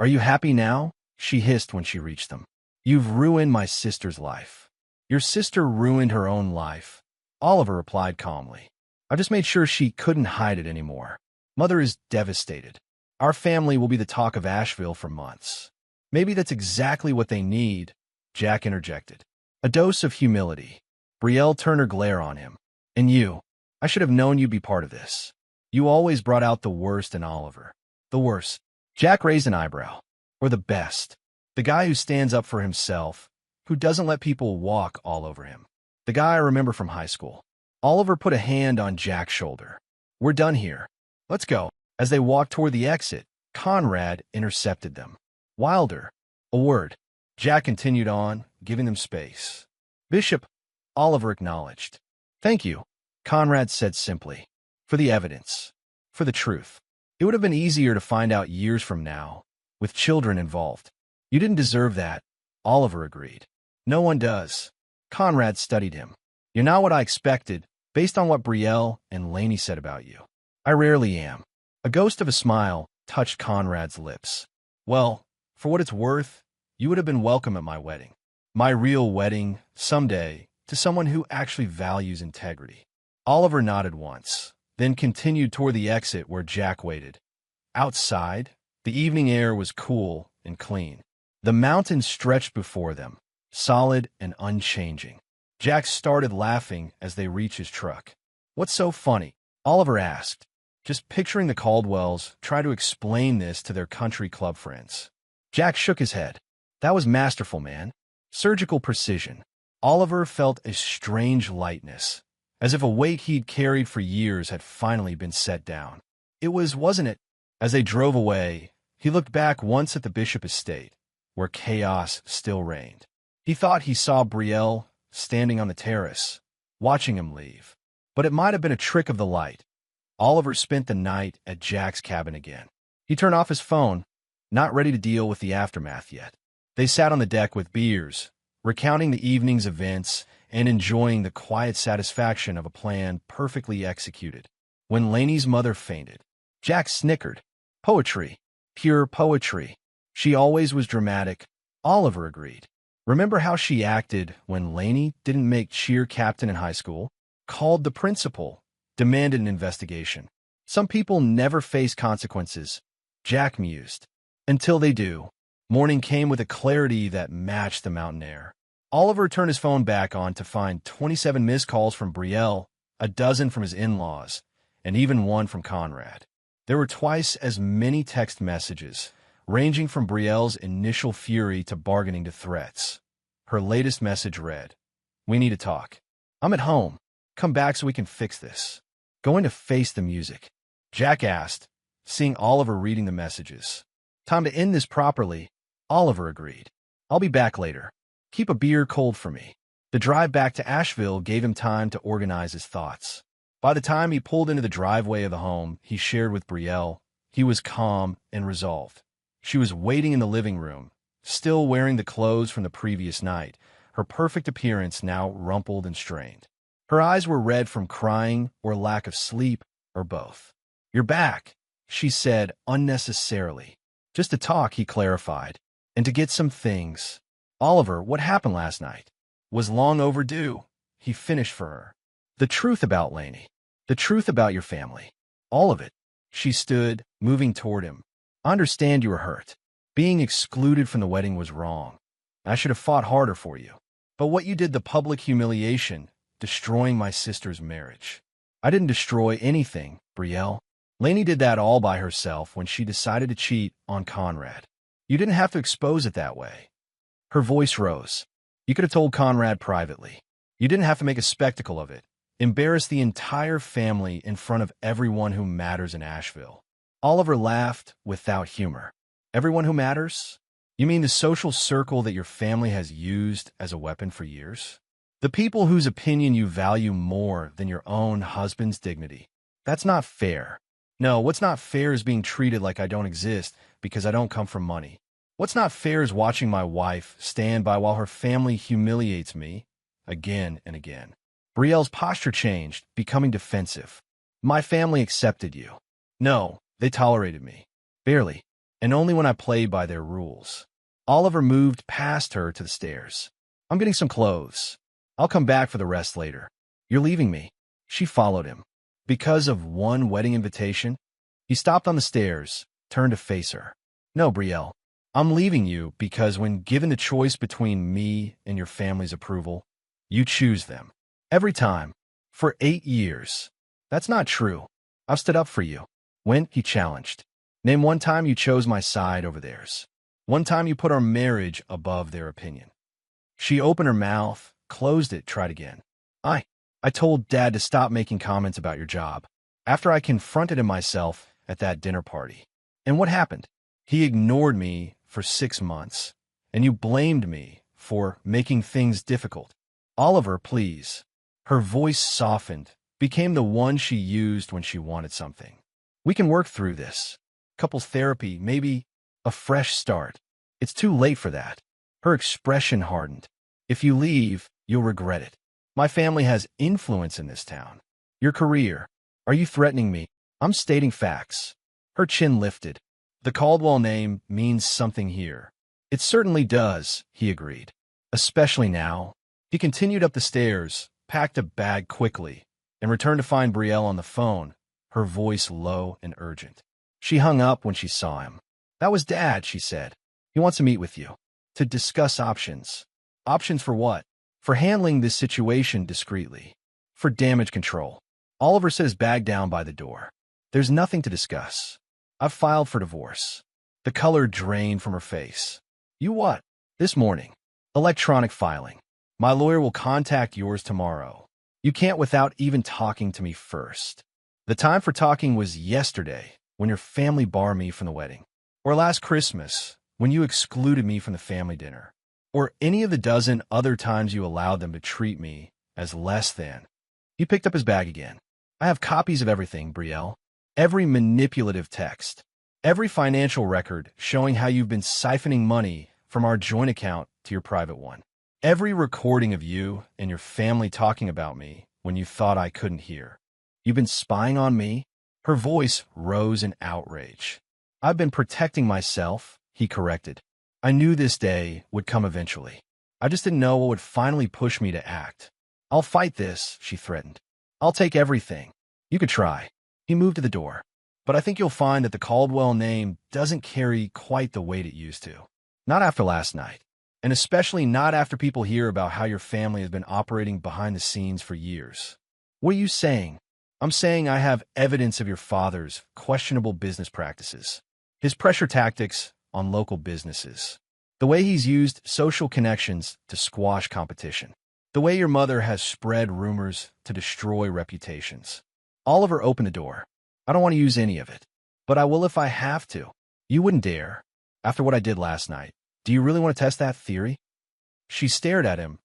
"Are you happy now?" she hissed when she reached them. "You've ruined my sister's life." "Your sister ruined her own life," Oliver replied calmly. "I just made sure she couldn't hide it anymore. Mother is devastated. Our family will be the talk of Asheville for months." "Maybe that's exactly what they need," Jack interjected. "A dose of humility." Brielle turned her glare on him. "And you, I should have known you'd be part of this. You always brought out the worst in Oliver." "The worst?" Jack raised an eyebrow. "Or the best? The guy who stands up for himself, who doesn't let people walk all over him. The guy I remember from high school." Oliver put a hand on Jack's shoulder. "We're done here. Let's go." As they walked toward the exit, Conrad intercepted them. "Wilder, a word." Jack continued on, giving them space. "Bishop," Oliver acknowledged. "Thank you," Conrad said simply. "For the evidence. For the truth. It would have been easier to find out years from now, with children involved." "You didn't deserve that," Oliver agreed. "No one does." Conrad studied him. "You're not what I expected, based on what Brielle and Lainey said about you." "I rarely am." A ghost of a smile touched Conrad's lips. "Well, for what it's worth, you would have been welcome at my wedding. My real wedding, someday, to someone who actually values integrity." Oliver nodded once, then continued toward the exit where Jack waited. Outside, the evening air was cool and clean. The mountains stretched before them, solid and unchanging. Jack started laughing as they reached his truck. "What's so funny?" Oliver asked. "Just picturing the Caldwells try to explain this to their country club friends." Jack shook his head. "That was masterful, man. Surgical precision." Oliver felt a strange lightness, as if a weight he'd carried for years had finally been set down. "It was, wasn't it?" As they drove away, he looked back once at the Bishop estate, where chaos still reigned. He thought he saw Brielle standing on the terrace, watching him leave. But it might have been a trick of the light. Oliver spent the night at Jack's cabin again. He turned off his phone, not ready to deal with the aftermath yet. They sat on the deck with beers, recounting the evening's events and enjoying the quiet satisfaction of a plan perfectly executed. When Lainey's mother fainted, Jack snickered. "Poetry. Pure poetry." "She always was dramatic," Oliver agreed. "Remember how she acted when Lainey didn't make cheer captain in high school? Called the principal, demanded an investigation. Some people never face consequences," Jack mused. "Until they do." Morning came with a clarity that matched the mountain air. Oliver turned his phone back on to find 27 missed calls from Brielle, a dozen from his in-laws, and even one from Conrad. There were twice as many text messages, ranging from Brielle's initial fury to bargaining to threats. Her latest message read, "We need to talk. I'm at home. Come back so we can fix this." "Going to face the music?" Jack asked, seeing Oliver reading the messages. "Time to end this properly," Oliver agreed. "I'll be back later. Keep a beer cold for me." The drive back to Asheville gave him time to organize his thoughts. By the time he pulled into the driveway of the home he shared with Brielle, he was calm and resolved. She was waiting in the living room, still wearing the clothes from the previous night, her perfect appearance now rumpled and strained. Her eyes were red from crying or lack of sleep, or both. "You're back," she said unnecessarily. "Just to talk," he clarified, "and to get some things." "Oliver, what happened last night was long overdue," he finished for her. "The truth about Lainey. The truth about your family. All of it." She stood, moving toward him. "I understand you were hurt. Being excluded from the wedding was wrong. I should have fought harder for you. But what you did, the public humiliation, destroying my sister's marriage." "I didn't destroy anything, Brielle. Lainey did that all by herself when she decided to cheat on Conrad. You didn't have to expose it that way." Her voice rose. "You could have told Conrad privately. You didn't have to make a spectacle of it. Embarrass the entire family in front of everyone who matters in Asheville." Oliver laughed without humor. "Everyone who matters? You mean the social circle that your family has used as a weapon for years?" The people whose opinion you value more than your own husband's dignity. That's not fair. No, what's not fair is being treated like I don't exist because I don't come from money. What's not fair is watching my wife stand by while her family humiliates me again and again. Brielle's posture changed, becoming defensive. My family accepted you. No, they tolerated me. Barely, and only when I played by their rules. Oliver moved past her to the stairs. I'm getting some clothes. I'll come back for the rest later. You're leaving me. She followed him. Because of one wedding invitation? He stopped on the stairs, turned to face her. No, Brielle. I'm leaving you because when given the choice between me and your family's approval, you choose them. Every time. For 8 years. That's not true. I've stood up for you. When? He challenged. Name one time you chose my side over theirs. One time you put our marriage above their opinion. She opened her mouth, closed it, tried again. I told Dad to stop making comments about your job. After I confronted him myself at that dinner party. And what happened? He ignored me for 6 months. And you blamed me for making things difficult. Oliver, please. Her voice softened, became the one she used when she wanted something. We can work through this. Couples therapy, maybe a fresh start. It's too late for that. Her expression hardened. If you leave, you'll regret it. My family has influence in this town. Your career. Are you threatening me? I'm stating facts. Her chin lifted. The Caldwell name means something here. It certainly does, he agreed. Especially now. He continued up the stairs, packed a bag quickly, and returned to find Brielle on the phone, her voice low and urgent. She hung up when she saw him. That was Dad, she said. He wants to meet with you. To discuss options. Options for what? For handling this situation discreetly. For damage control. Oliver set his bag down by the door. There's nothing to discuss. I've filed for divorce. The color drained from her face. You what? This morning. Electronic filing. My lawyer will contact yours tomorrow. You can't without even talking to me first. The time for talking was yesterday, when your family barred me from the wedding. Or last Christmas, when you excluded me from the family dinner. Or any of the dozen other times you allowed them to treat me as less than. He picked up his bag again. I have copies of everything, Brielle. Every manipulative text. Every financial record showing how you've been siphoning money from our joint account to your private one. Every recording of you and your family talking about me when you thought I couldn't hear. You've been spying on me? Her voice rose in outrage. I've been protecting myself, he corrected. I knew this day would come eventually. I just didn't know what would finally push me to act. I'll fight this, she threatened. I'll take everything. You could try. He moved to the door. But I think you'll find that the Caldwell name doesn't carry quite the weight it used to. Not after last night. And especially not after people hear about how your family has been operating behind the scenes for years. What are you saying? I'm saying I have evidence of your father's questionable business practices. His pressure tactics on local businesses. The way he's used social connections to squash competition. The way your mother has spread rumors to destroy reputations. Oliver opened the door. I don't want to use any of it. But I will if I have to. You wouldn't dare. After what I did last night. Do you really want to test that theory? She stared at him,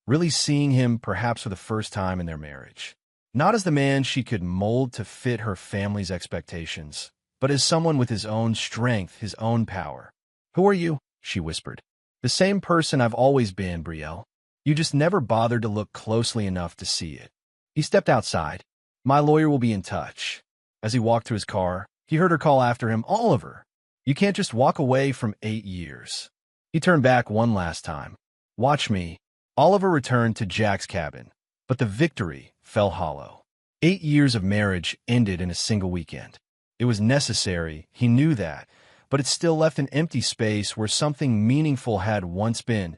really seeing him perhaps for the first time in their marriage. Not as the man she could mold to fit her family's expectations, but as someone with his own strength, his own power. Who are you? She whispered. The same person I've always been, Brielle. You just never bothered to look closely enough to see it. He stepped outside. My lawyer will be in touch. As he walked to his car, he heard her call after him, Oliver, you can't just walk away from 8 years. He turned back one last time. Watch me. Oliver returned to Jack's cabin, but the victory fell hollow. 8 years of marriage ended in a single weekend. It was necessary, he knew that, but it still left an empty space where something meaningful had once been.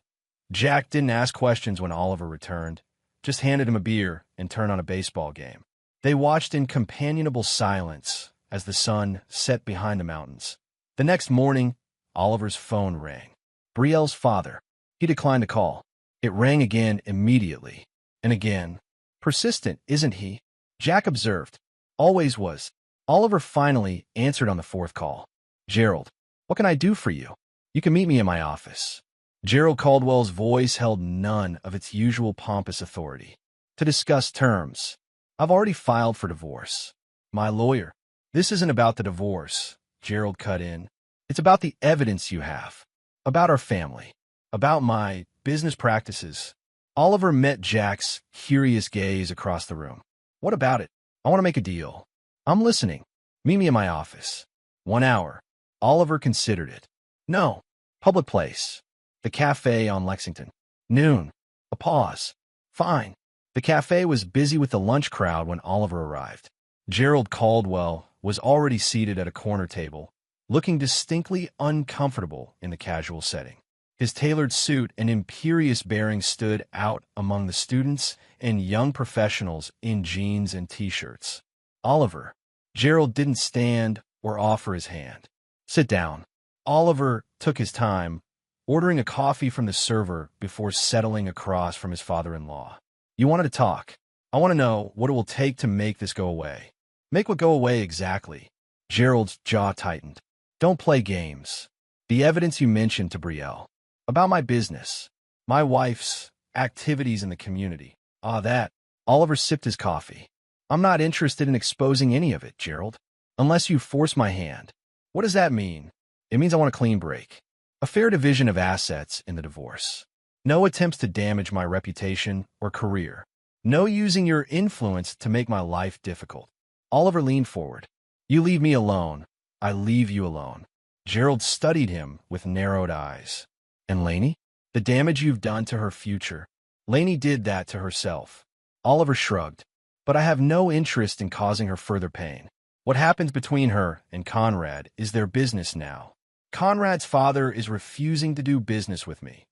Jack didn't ask questions when Oliver returned, just handed him a beer and turned on a baseball game. They watched in companionable silence as the sun set behind the mountains. The next morning, Oliver's phone rang. Brielle's father. He declined the call. It rang again immediately. And again. Persistent, isn't he? Jack observed. Always was. Oliver finally answered on the fourth call. Gerald, what can I do for you? You can meet me in my office. Gerald Caldwell's voice held none of its usual pompous authority. To discuss terms. I've already filed for divorce. My lawyer. This isn't about the divorce, Gerald cut in. It's about the evidence you have. About our family. About my business practices. Oliver met Jack's curious gaze across the room. What about it? I want to make a deal. I'm listening. Meet me in my office. 1 hour. Oliver considered it. No. Public place. The cafe on Lexington. Noon. A pause. Fine. The cafe was busy with the lunch crowd when Oliver arrived. Gerald Caldwell was already seated at a corner table, looking distinctly uncomfortable in the casual setting. His tailored suit and imperious bearing stood out among the students and young professionals in jeans and t-shirts. Oliver. Gerald didn't stand or offer his hand. Sit down. Oliver took his time, ordering a coffee from the server before settling across from his father-in-law. You wanted to talk. I want to know what it will take to make this go away. Make what go away exactly? Gerald's jaw tightened. Don't play games. The evidence you mentioned to Betrayal. About my business. My wife's activities in the community. That. Oliver sipped his coffee. I'm not interested in exposing any of it, Gerald. Unless you force my hand. What does that mean? It means I want a clean break. A fair division of assets in the divorce. No attempts to damage my reputation or career. No using your influence to make my life difficult. Oliver leaned forward. You leave me alone. I leave you alone. Gerald studied him with narrowed eyes. And Lainey? The damage you've done to her future. Lainey did that to herself. Oliver shrugged. But I have no interest in causing her further pain. What happens between her and Conrad is their business now. Conrad's father is refusing to do business with me,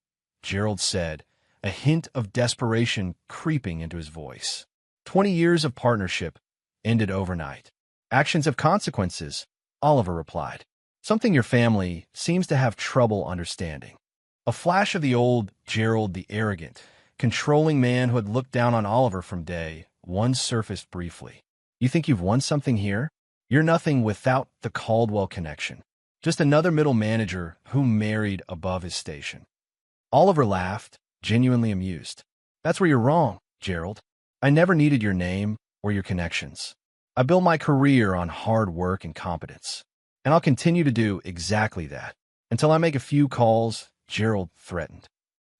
Gerald said, a hint of desperation creeping into his voice. 20 years of partnership ended overnight. Actions have consequences, Oliver replied. Something your family seems to have trouble understanding. A flash of the old Gerald the arrogant, controlling man who had looked down on Oliver from day one surfaced briefly. You think you've won something here? You're nothing without the Caldwell connection. Just another middle manager who married above his station. Oliver laughed, genuinely amused. That's where you're wrong, Gerald. I never needed your name or your connections. I built my career on hard work and competence. And I'll continue to do exactly that. Until I make a few calls, Gerald threatened.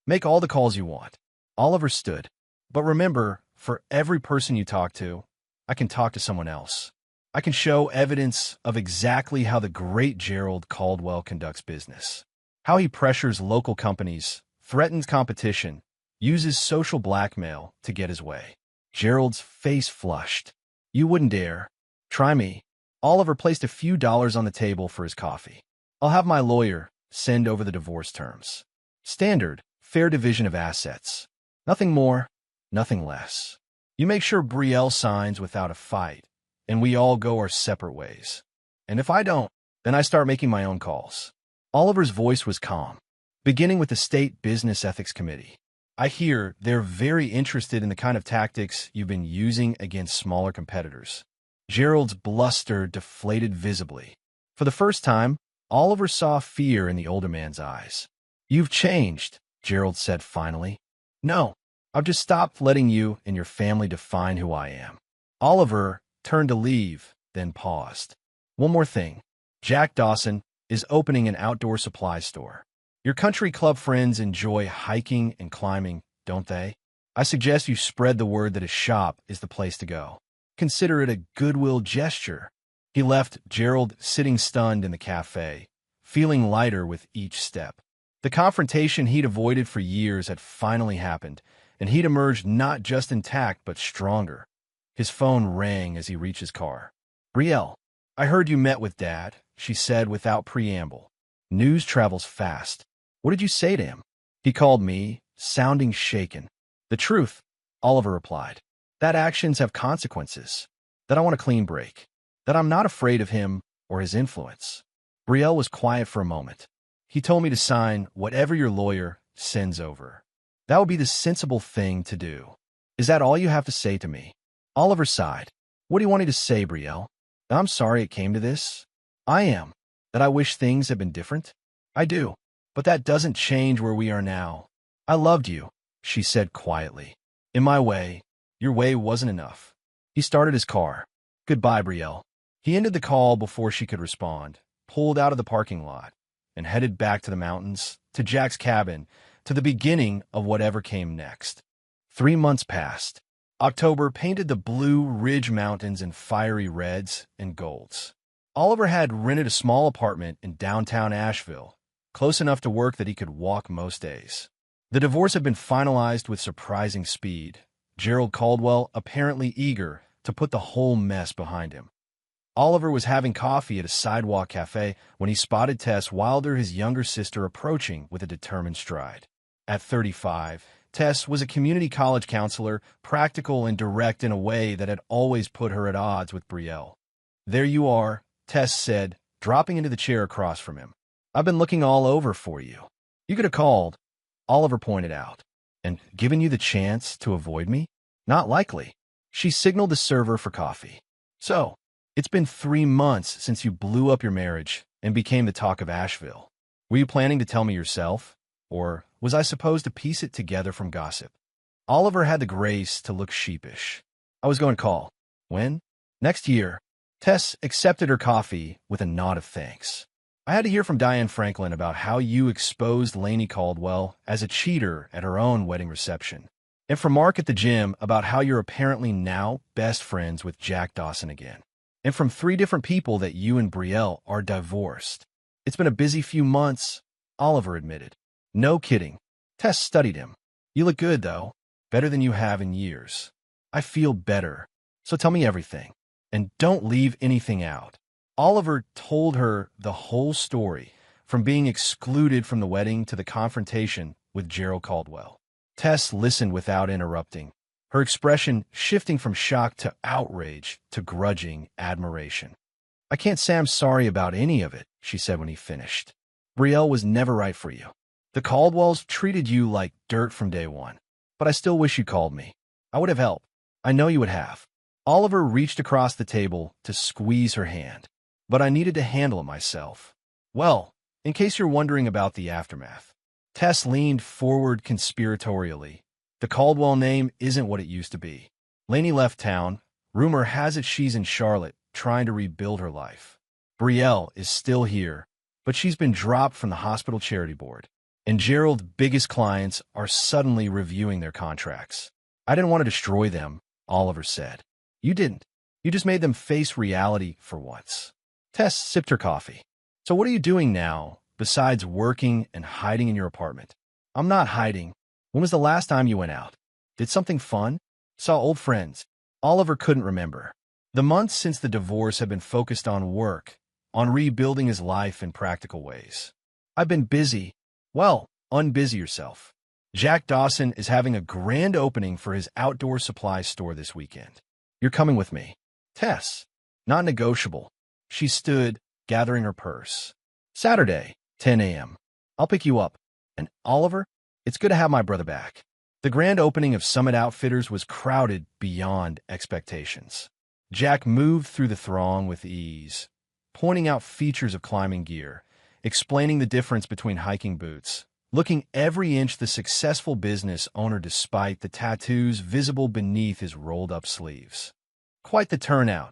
Make all the calls you want. Oliver stood. But remember, for every person you talk to, I can talk to someone else. I can show evidence of exactly how the great Gerald Caldwell conducts business. How he pressures local companies, threatens competition, uses social blackmail to get his way. Gerald's face flushed. You wouldn't dare. Try me. Oliver placed a few dollars on the table for his coffee. I'll have my lawyer send over the divorce terms. Standard, fair division of assets. Nothing more, nothing less. You make sure Betrayal signs without a fight, and we all go our separate ways. And if I don't, then I start making my own calls. Oliver's voice was calm, beginning with the State Business Ethics Committee. I hear they're very interested in the kind of tactics you've been using against smaller competitors. Gerald's bluster deflated visibly. For the first time, Oliver saw fear in the older man's eyes. You've changed, Gerald said finally. No, I've just stopped letting you and your family define who I am. Oliver turned to leave, then paused. One more thing. Jack Dawson is opening an outdoor supply store. Your country club friends enjoy hiking and climbing, don't they? I suggest you spread the word that his shop is the place to go. Consider it a goodwill gesture. He left Gerald sitting stunned in the cafe, feeling lighter with each step. The confrontation he'd avoided for years had finally happened, and he'd emerged not just intact but stronger. His phone rang as he reached his car. Betrayal, I heard you met with Dad, she said without preamble. News travels fast. What did you say to him? He called me, sounding shaken. The truth, Oliver replied. That actions have consequences. That I want a clean break. That I'm not afraid of him or his influence. Betrayal was quiet for a moment. He told me to sign whatever your lawyer sends over. That would be the sensible thing to do. Is that all you have to say to me? Oliver sighed. What do you want me to say, Betrayal? I'm sorry it came to this. I am. That I wish things had been different? I do. But that doesn't change where we are now. I loved you, she said quietly. In my way, your way wasn't enough. He started his car. Goodbye, Brielle. He ended the call before she could respond, pulled out of the parking lot, and headed back to the mountains, to Jack's cabin, to the beginning of whatever came next. 3 months passed. October painted the Blue Ridge Mountains in fiery reds and golds. Oliver had rented a small apartment in downtown Asheville, close enough to work that he could walk most days. The divorce had been finalized with surprising speed, Gerald Caldwell apparently eager to put the whole mess behind him. Oliver was having coffee at a sidewalk cafe when he spotted Tess Wilder, his younger sister, approaching with a determined stride. At 35, Tess was a community college counselor, practical and direct in a way that had always put her at odds with Brielle. There you are, Tess said, dropping into the chair across from him. I've been looking all over for you. You could have called, Oliver pointed out. And given you the chance to avoid me? Not likely. She signaled the server for coffee. So, it's been 3 months since you blew up your marriage and became the talk of Asheville. Were you planning to tell me yourself? Or was I supposed to piece it together from gossip? Oliver had the grace to look sheepish. I was going to call. When? Next year. Tess accepted her coffee with a nod of thanks. I had to hear from Diane Franklin about how you exposed Lainey Caldwell as a cheater at her own wedding reception. And from Mark at the gym about how you're apparently now best friends with Jack Dawson again. And from 3 different people that you and Brielle are divorced. It's been a busy few months, Oliver admitted. No kidding. Tess studied him. You look good, though. Better than you have in years. I feel better. So tell me everything. And don't leave anything out. Oliver told her the whole story, from being excluded from the wedding to the confrontation with Gerald Caldwell. Tess listened without interrupting, her expression shifting from shock to outrage to grudging admiration. I can't say I'm sorry about any of it, she said when he finished. Brielle was never right for you. The Caldwells treated you like dirt from day one. But I still wish you called me. I would have helped. I know you would have. Oliver reached across the table to squeeze her hand. But I needed to handle it myself. Well, in case you're wondering about the aftermath. Tess leaned forward conspiratorially. The Caldwell name isn't what it used to be. Lainey left town. Rumor has it she's in Charlotte, trying to rebuild her life. Brielle is still here, but she's been dropped from the hospital charity board. And Gerald's biggest clients are suddenly reviewing their contracts. I didn't want to destroy them, Oliver said. You didn't. You just made them face reality for once. Tess sipped her coffee. So what are you doing now, besides working and hiding in your apartment? I'm not hiding. When was the last time you went out? Did something fun? Saw old friends? Oliver couldn't remember. The months since the divorce had been focused on work, on rebuilding his life in practical ways. I've been busy. Well, unbusy yourself. Jack Dawson is having a grand opening for his outdoor supply store this weekend. You're coming with me. Tess. Not negotiable. She stood, gathering her purse. Saturday, 10 a.m. I'll pick you up. And Oliver, it's good to have my brother back. The grand opening of Summit Outfitters was crowded beyond expectations. Jack moved through the throng with ease, pointing out features of climbing gear, explaining the difference between hiking boots, looking every inch the successful business owner despite the tattoos visible beneath his rolled-up sleeves. Quite the turnout,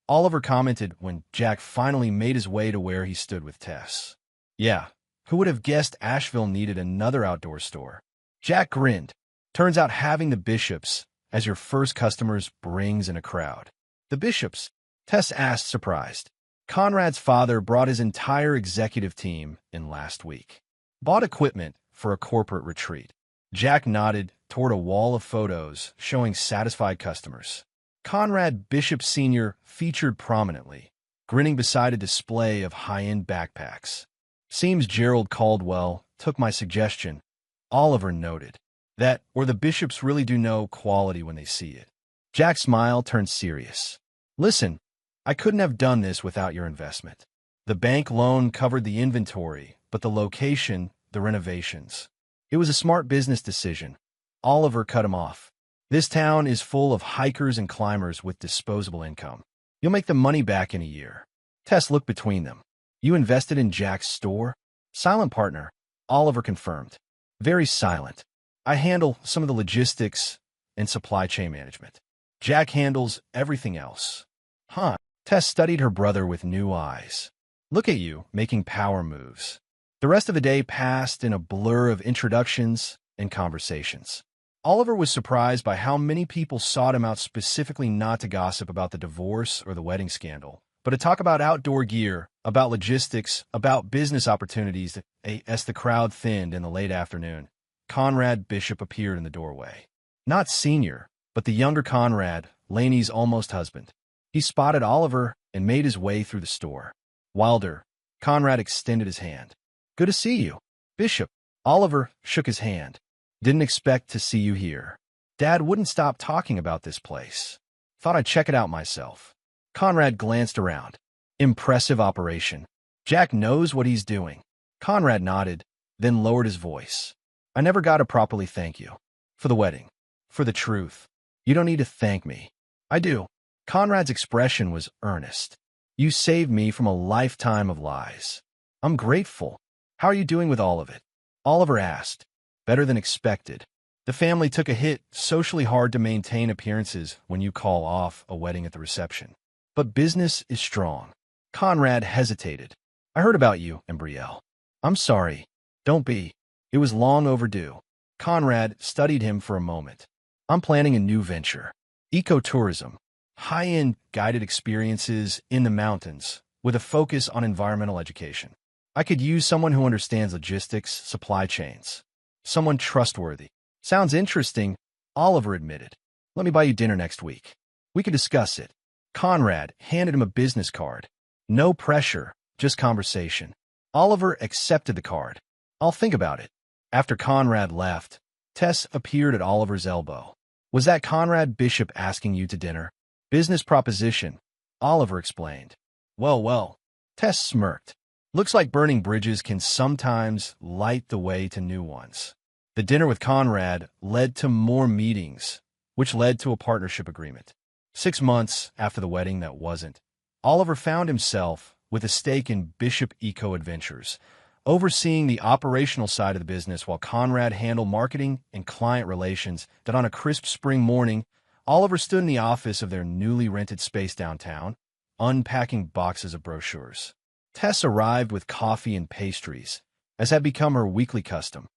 Oliver commented when Jack finally made his way to where he stood with Tess. Yeah, who would have guessed Asheville needed another outdoor store? Jack grinned. Turns out having the Bishops as your first customers brings in a crowd. The Bishops? Tess asked, surprised. Conrad's father brought his entire executive team in last week. Bought equipment for a corporate retreat. Jack nodded toward a wall of photos showing satisfied customers. Conrad Bishop Sr. featured prominently, grinning beside a display of high-end backpacks. Seems Gerald Caldwell took my suggestion, Oliver noted. That, or the Bishops really do know quality when they see it. Jack's smile turned serious. Listen, I couldn't have done this without your investment. The bank loan covered the inventory, but the location, the renovations. It was a smart business decision. Oliver cut him off. This town is full of hikers and climbers with disposable income. You'll make the money back in a year. Tess looked between them. You invested in Jack's store? Silent partner, Oliver confirmed. Very silent. I handle some of the logistics and supply chain management. Jack handles everything else. Huh. Tess studied her brother with new eyes. Look at you, making power moves. The rest of the day passed in a blur of introductions and conversations. Oliver was surprised by how many people sought him out specifically not to gossip about the divorce or the wedding scandal, but to talk about outdoor gear, about logistics, about business opportunities. As the crowd thinned in the late afternoon, Conrad Bishop appeared in the doorway. Not senior, but the younger Conrad, Lainey's almost husband. He spotted Oliver and made his way through the store. Wilder, Conrad extended his hand. Good to see you, Bishop. Oliver shook his hand. Didn't expect to see you here. Dad wouldn't stop talking about this place. Thought I'd check it out myself. Conrad glanced around. Impressive operation. Jack knows what he's doing. Conrad nodded, then lowered his voice. I never got to properly thank you. For the wedding. For the truth. You don't need to thank me. I do. Conrad's expression was earnest. You saved me from a lifetime of lies. I'm grateful. How are you doing with all of it? Oliver asked. Better than expected. The family took a hit, socially hard to maintain appearances when you call off a wedding at the reception. But business is strong. Conrad hesitated. I heard about you, Embrielle. I'm sorry. Don't be. It was long overdue. Conrad studied him for a moment. I'm planning a new venture. Ecotourism. High-end guided experiences in the mountains with a focus on environmental education. I could use someone who understands logistics, supply chains. Someone trustworthy. Sounds interesting, Oliver admitted. Let me buy you dinner next week. We could discuss it. Conrad handed him a business card. No pressure, just conversation. Oliver accepted the card. I'll think about it. After Conrad left, Tess appeared at Oliver's elbow. Was that Conrad Bishop asking you to dinner? Business proposition, Oliver explained. Well. Tess smirked. Looks like burning bridges can sometimes light the way to new ones. The dinner with Conrad led to more meetings, which led to a partnership agreement. 6 months after the wedding that wasn't, Oliver found himself with a stake in Bishop Eco Adventures, overseeing the operational side of the business while Conrad handled marketing and client relations. That on a crisp spring morning, Oliver stood in the office of their newly rented space downtown, unpacking boxes of brochures. Tess arrived with coffee and pastries, as had become her weekly custom.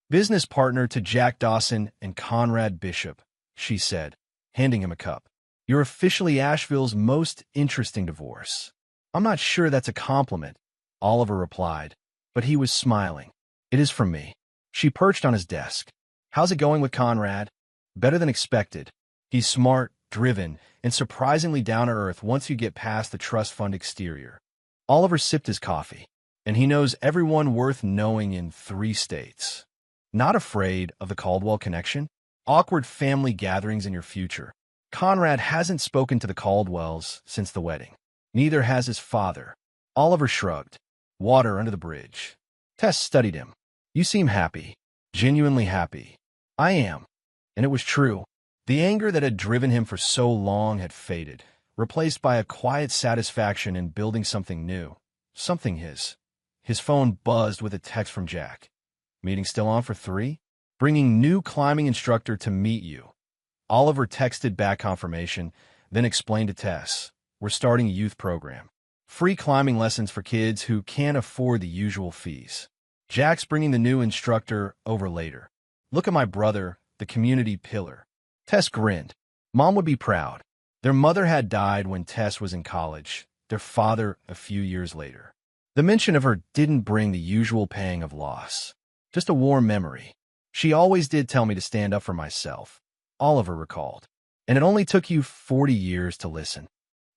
Business partner to Jack Dawson and Conrad Bishop, she said, handing him a cup. You're officially Asheville's most interesting divorce. I'm not sure that's a compliment, Oliver replied, but he was smiling. It is from me. She perched on his desk. How's it going with Conrad? Better than expected. He's smart, driven, and surprisingly down-to-earth once you get past the trust fund exterior. Oliver sipped his coffee, and he knows everyone worth knowing in 3 states. Not afraid of the Caldwell connection? Awkward family gatherings in your future. Conrad hasn't spoken to the Caldwells since the wedding. Neither has his father. Oliver shrugged. Water under the bridge. Tess studied him. You seem happy. Genuinely happy. I am. And it was true. The anger that had driven him for so long had faded, replaced by a quiet satisfaction in building something new. Something his. His phone buzzed with a text from Jack. Meeting still on for 3? Bringing new climbing instructor to meet you. Oliver texted back confirmation, then explained to Tess. We're starting a youth program. Free climbing lessons for kids who can't afford the usual fees. Jack's bringing the new instructor over later. Look at my brother, the community pillar. Tess grinned. Mom would be proud. Their mother had died when Tess was in college, their father a few years later. The mention of her didn't bring the usual pang of loss. Just a warm memory. She always did tell me to stand up for myself, Oliver recalled. And it only took you 40 years to listen.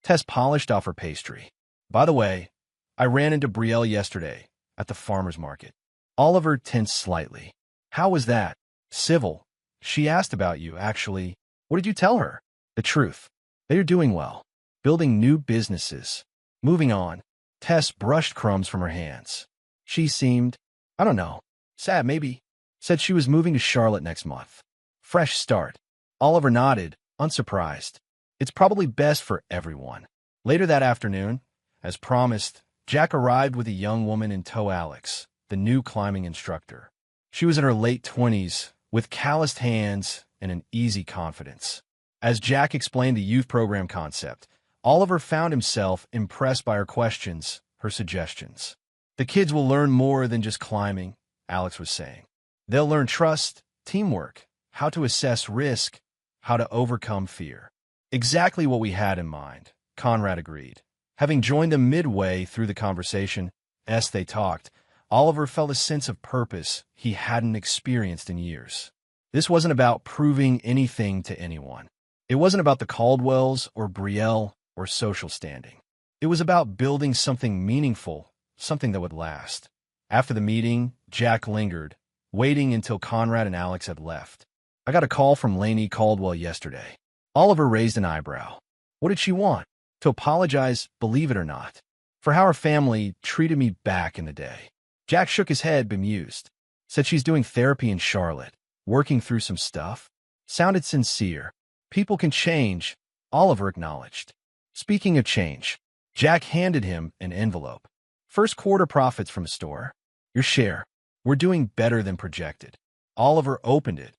Tess polished off her pastry. By the way, I ran into Betrayal yesterday at the farmer's market. Oliver tensed slightly. How was that? Civil. She asked about you, actually. What did you tell her? The truth. They are doing well. Building new businesses. Moving on. Tess brushed crumbs from her hands. She seemed, I don't know, sad maybe. Said she was moving to Charlotte next month. Fresh start. Oliver nodded, unsurprised. It's probably best for everyone. Later that afternoon, as promised, Jack arrived with a young woman in tow. Alex, the new climbing instructor. She was in her late 20s, with calloused hands and an easy confidence. As Jack explained the youth program concept, Oliver found himself impressed by her questions, her suggestions. The kids will learn more than just climbing, Alex was saying. They'll learn trust, teamwork, how to assess risk, how to overcome fear. Exactly what we had in mind, Conrad agreed. Having joined them midway through the conversation, as they talked, Oliver felt a sense of purpose he hadn't experienced in years. This wasn't about proving anything to anyone. It wasn't about the Caldwells or Betrayal or social standing. It was about building something meaningful, something that would last. After the meeting, Jack lingered, waiting until Conrad and Alex had left. I got a call from Lainey Caldwell yesterday. Oliver raised an eyebrow. What did she want? To apologize, believe it or not, for how her family treated me back in the day. Jack shook his head, bemused. Said she's doing therapy in Charlotte, working through some stuff. Sounded sincere. People can change, Oliver acknowledged. Speaking of change, Jack handed him an envelope. First quarter profits from a store. Your share. We're doing better than projected. Oliver opened it,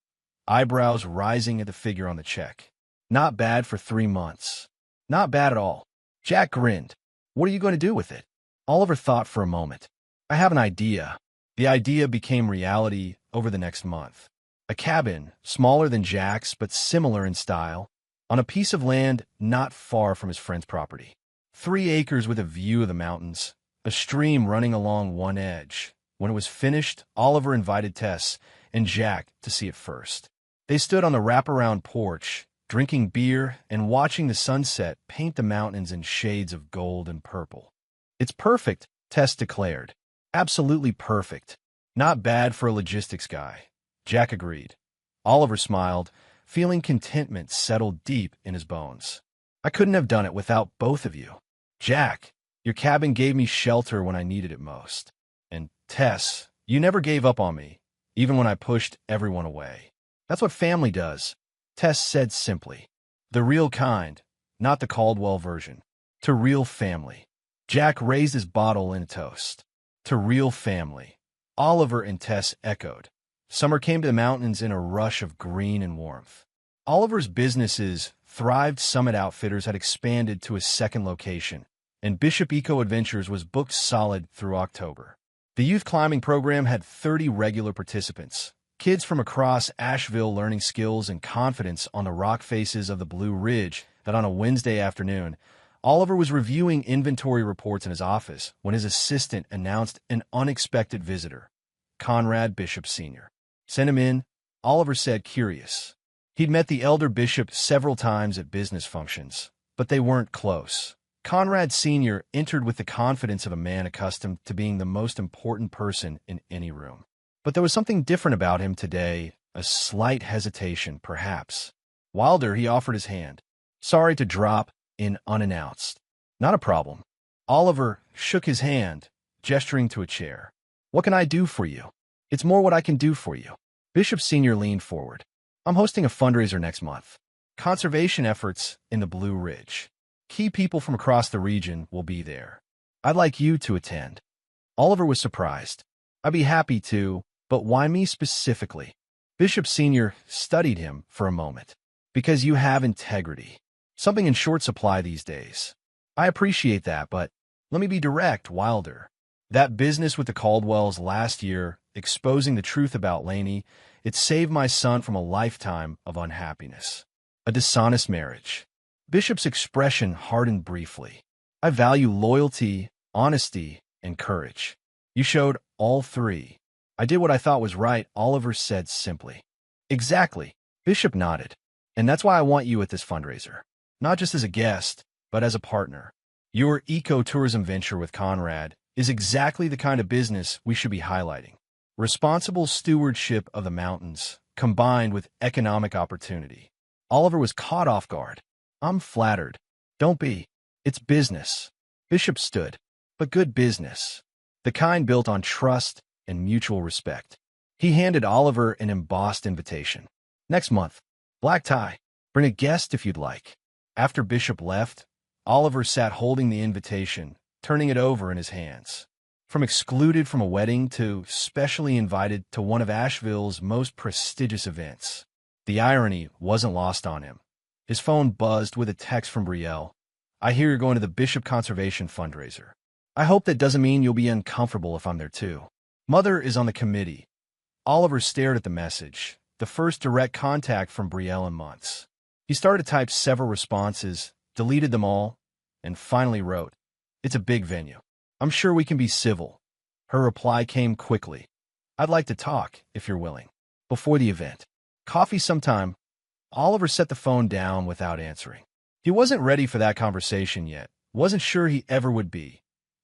eyebrows rising at the figure on the check. Not bad for 3 months. Not bad at all. Jack grinned. What are you going to do with it? Oliver thought for a moment. I have an idea. The idea became reality over the next month. A cabin, smaller than Jack's but similar in style, on a piece of land not far from his friend's property. 3 acres with a view of the mountains, a stream running along one edge. When it was finished, Oliver invited Tess and Jack to see it first. They stood on the wraparound porch, drinking beer and watching the sunset paint the mountains in shades of gold and purple. It's perfect, Tess declared. Absolutely perfect. Not bad for a logistics guy. Jack agreed. Oliver smiled, feeling contentment settle deep in his bones. I couldn't have done it without both of you. Jack, your cabin gave me shelter when I needed it most. And Tess, you never gave up on me, even when I pushed everyone away. That's what family does, Tess said simply. The real kind, not the Caldwell version. To real family. Jack raised his bottle in a toast. To real family. Oliver and Tess echoed. Summer came to the mountains in a rush of green and warmth. Oliver's businesses, Thrived Summit Outfitters, had expanded to a second location, and Bishop Eco Adventures was booked solid through October. The youth climbing program had 30 regular participants, kids from across Asheville learning skills and confidence on the rock faces of the Blue Ridge. That on a Wednesday afternoon, Oliver was reviewing inventory reports in his office when his assistant announced an unexpected visitor, Conrad Bishop Sr. Send him in, Oliver said, curious. He'd met the elder bishop several times at business functions, but they weren't close. Conrad Sr. entered with the confidence of a man accustomed to being the most important person in any room. But there was something different about him today, a slight hesitation, perhaps. Wilder, he offered his hand. Sorry to drop in unannounced. Not a problem. Oliver shook his hand, gesturing to a chair. What can I do for you? It's more what I can do for you. Bishop Sr. leaned forward. I'm hosting a fundraiser next month. Conservation efforts in the Blue Ridge. Key people from across the region will be there. I'd like you to attend. Oliver was surprised. I'd be happy to, but why me specifically? Bishop Sr. studied him for a moment. Because you have integrity. Something in short supply these days. I appreciate that, but let me be direct, Wilder. That business with the Caldwells last year, exposing the truth about Lainey, it saved my son from a lifetime of unhappiness. A dishonest marriage. Bishop's expression hardened briefly. I value loyalty, honesty, and courage. You showed all 3. I did what I thought was right, Oliver said simply. Exactly. Bishop nodded. And that's why I want you at this fundraiser. Not just as a guest, but as a partner. Your ecotourism venture with Conrad is exactly the kind of business we should be highlighting. Responsible stewardship of the mountains, combined with economic opportunity. Oliver was caught off guard. I'm flattered. Don't be. It's business. Bishop stood. But good business. The kind built on trust and mutual respect. He handed Oliver an embossed invitation. Next month. Black tie. Bring a guest if you'd like. After Bishop left, Oliver sat holding the invitation, turning it over in his hands. From excluded from a wedding to specially invited to one of Asheville's most prestigious events. The irony wasn't lost on him. His phone buzzed with a text from Brielle. "I hear you're going to the Bishop Conservation fundraiser. I hope that doesn't mean you'll be uncomfortable if I'm there too. Mother is on the committee." Oliver stared at the message, the first direct contact from Brielle in months. He started to type several responses, deleted them all, and finally wrote, "It's a big venue. I'm sure we can be civil." Her reply came quickly. "I'd like to talk, if you're willing. Before the event. Coffee sometime." Oliver set the phone down without answering. He wasn't ready for that conversation yet, wasn't sure he ever would be.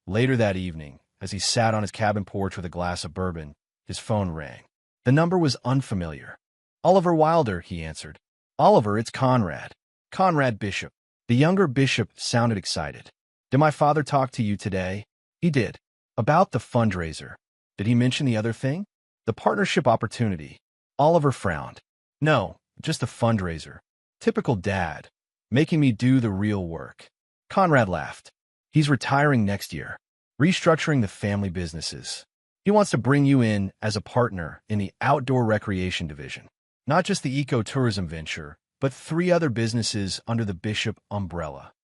Later that evening, as he sat on his cabin porch with a glass of bourbon, his phone rang. The number was unfamiliar. "Oliver Wilder," he answered. "Oliver, it's Conrad. Conrad Bishop." The younger Bishop sounded excited. "Did my father talk to you today?" "He did." "About the fundraiser. Did he mention the other thing?" "The partnership opportunity." Oliver frowned. "No, just the fundraiser. Typical dad, making me do the real work." Conrad laughed. "He's retiring next year, restructuring the family businesses. He wants to bring you in as a partner in the outdoor recreation division. Not just the ecotourism venture, but 3 other businesses under the Bishop umbrella."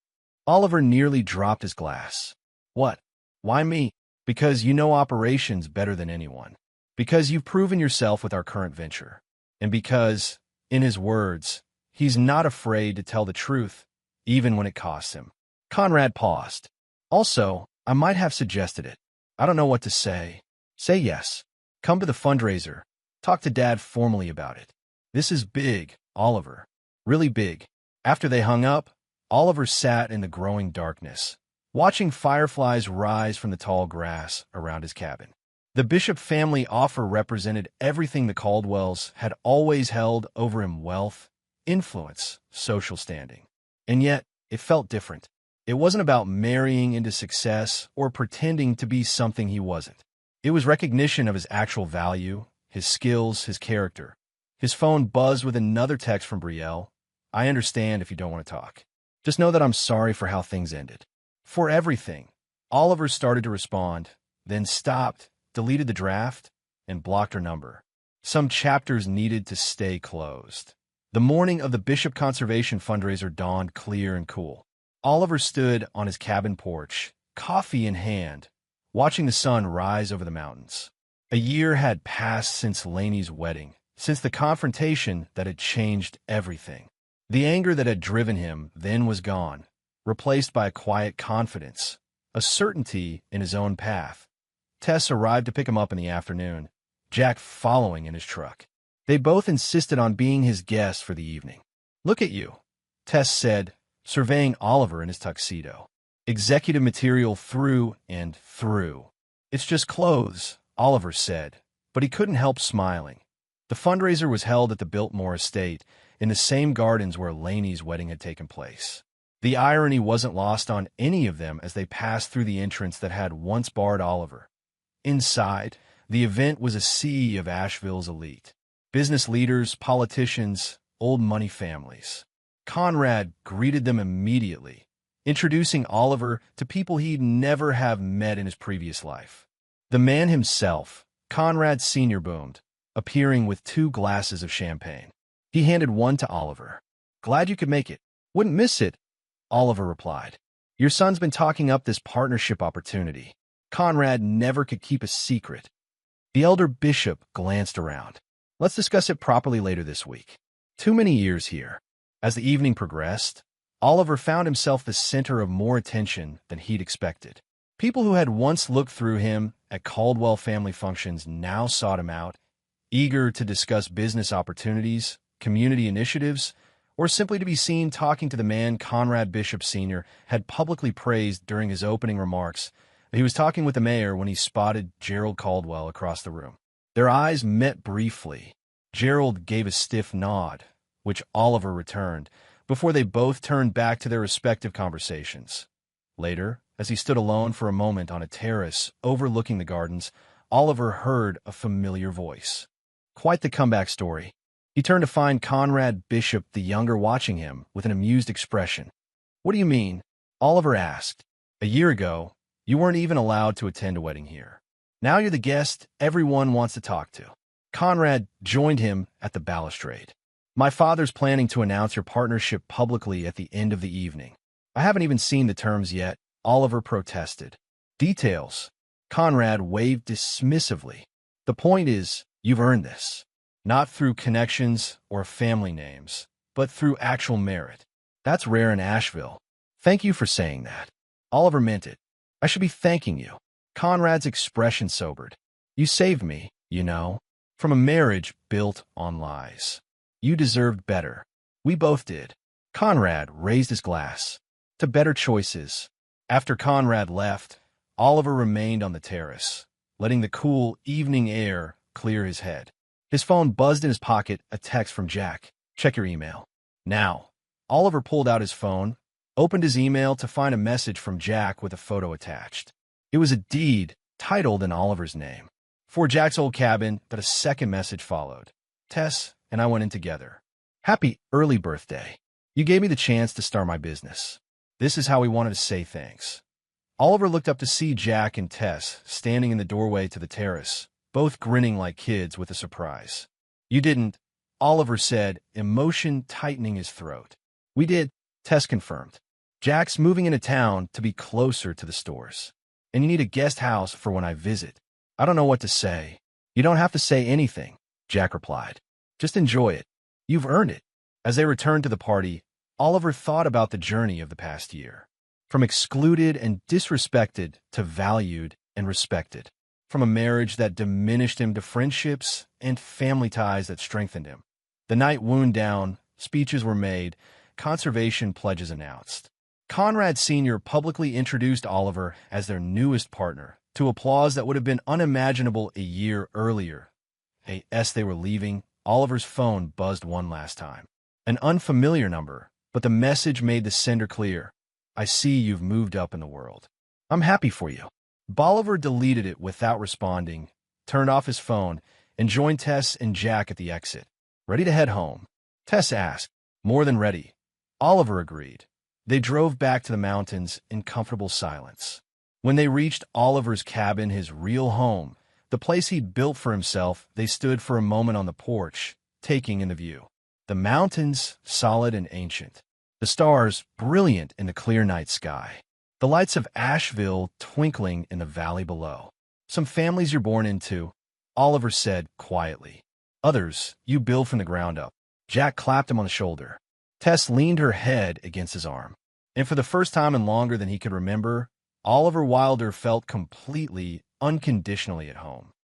Oliver nearly dropped his glass. "What? Why me?" "Because you know operations better than anyone. Because you've proven yourself with our current venture. And because, in his words, he's not afraid to tell the truth, even when it costs him." Conrad paused. "Also, I might have suggested it. I don't know what to say." "Say yes. Come to the fundraiser. Talk to Dad formally about it. This is big, Oliver. Really big." After they hung up, Oliver sat in the growing darkness, watching fireflies rise from the tall grass around his cabin. The Bishop family offer represented everything the Caldwells had always held over him: wealth, influence, social standing. And yet, it felt different. It wasn't about marrying into success or pretending to be something he wasn't. It was recognition of his actual value, his skills, his character. His phone buzzed with another text from Brielle. "I understand if you don't want to talk. Just know that I'm sorry for how things ended." "For everything." Oliver started to respond, then stopped, deleted the draft, and blocked her number. Some chapters needed to stay closed. The morning of the Bishop Conservation fundraiser dawned clear and cool. Oliver stood on his cabin porch, coffee in hand, watching the sun rise over the mountains. A year had passed since Lainey's wedding, since the confrontation that had changed everything. The anger that had driven him then was gone, replaced by a quiet confidence, a certainty in his own path. Tess arrived to pick him up in the afternoon, Jack following in his truck. They both insisted on being his guests for the evening. "Look at you," Tess said, surveying Oliver in his tuxedo. "Executive material through and through." "It's just clothes," Oliver said, but he couldn't help smiling. The fundraiser was held at the Biltmore estate, in the same gardens where Lainey's wedding had taken place. The irony wasn't lost on any of them as they passed through the entrance that had once barred Oliver. Inside, the event was a sea of Asheville's elite. Business leaders, politicians, old money families. Conrad greeted them immediately, introducing Oliver to people he'd never have met in his previous life. The man himself, Conrad Sr., boomed, appearing with 2 glasses of champagne. He handed one to Oliver. "Glad you could make it. Wouldn't miss it," Oliver replied. "Your son's been talking up this partnership opportunity." Conrad never could keep a secret. The elder Bishop glanced around. "Let's discuss it properly later this week." Too many years here. As the evening progressed, Oliver found himself the center of more attention than he'd expected. People who had once looked through him at Caldwell family functions now sought him out, eager to discuss business opportunities, community initiatives, or simply to be seen talking to the man Conrad Bishop Sr. had publicly praised during his opening remarks. He was talking with the mayor when he spotted Gerald Caldwell across the room. Their eyes met briefly. Gerald gave a stiff nod, which Oliver returned, before they both turned back to their respective conversations. Later, as he stood alone for a moment on a terrace overlooking the gardens, Oliver heard a familiar voice. Quite the comeback story. He turned to find Conrad Bishop the younger watching him with an amused expression. "What do you mean?" Oliver asked. "A year ago, You weren't even allowed to attend a wedding here. Now you're the guest everyone wants to talk to. Conrad joined him at the balustrade. My father's planning to announce your partnership publicly at the end of the evening. I haven't even seen the terms yet, Oliver protested. Details. Conrad waved dismissively. The point is, you've earned this. Not through connections or family names, but through actual merit. That's rare in Asheville. Thank you for saying that. Oliver meant it. I should be thanking you. Conrad's expression sobered. You saved me, you know, from a marriage built on lies. You deserved better. We both did. Conrad raised his glass. To better choices. After Conrad left, Oliver remained on the terrace, letting the cool evening air clear his head. His phone buzzed in his pocket, a text from Jack. Check your email. Now. Oliver pulled out his phone, opened his email to find a message from Jack with a photo attached. It was a deed titled in Oliver's name. For Jack's old cabin, but a second message followed. Tess and I went in together. Happy early birthday. You gave me the chance to start my business. This is how we wanted to say thanks. Oliver looked up to see Jack and Tess standing in the doorway to the terrace, both grinning like kids with a surprise. You didn't, Oliver said, emotion tightening his throat. We did, Tess confirmed. Jack's moving into town to be closer to the stores. And you need a guest house for when I visit. I don't know what to say. You don't have to say anything, Jack replied. Just enjoy it. You've earned it. As they returned to the party, Oliver thought about the journey of the past year. From excluded and disrespected to valued and respected. From a marriage that diminished him to friendships and family ties that strengthened him. The night wound down, speeches were made, conservation pledges announced. Conrad Sr. publicly introduced Oliver as their newest partner, to applause that would have been unimaginable a year earlier. As they were leaving, Oliver's phone buzzed one last time. An unfamiliar number, but the message made the sender clear. I see you've moved up in the world. I'm happy for you. Bolivar deleted it without responding, turned off his phone, and joined Tess and Jack at the exit. Ready to head home? Tess asked. More than ready. Oliver agreed. They drove back to the mountains in comfortable silence. When they reached Oliver's cabin, his real home, the place he'd built for himself, they stood for a moment on the porch, taking in the view. The mountains, solid and ancient. The stars, brilliant in the clear night sky. The lights of Asheville twinkling in the valley below. Some families you're born into, Oliver said quietly. Others, you build from the ground up. Jack clapped him on the shoulder. Tess leaned her head against his arm. And for the first time in longer than he could remember, Oliver Wilder felt completely, unconditionally at home.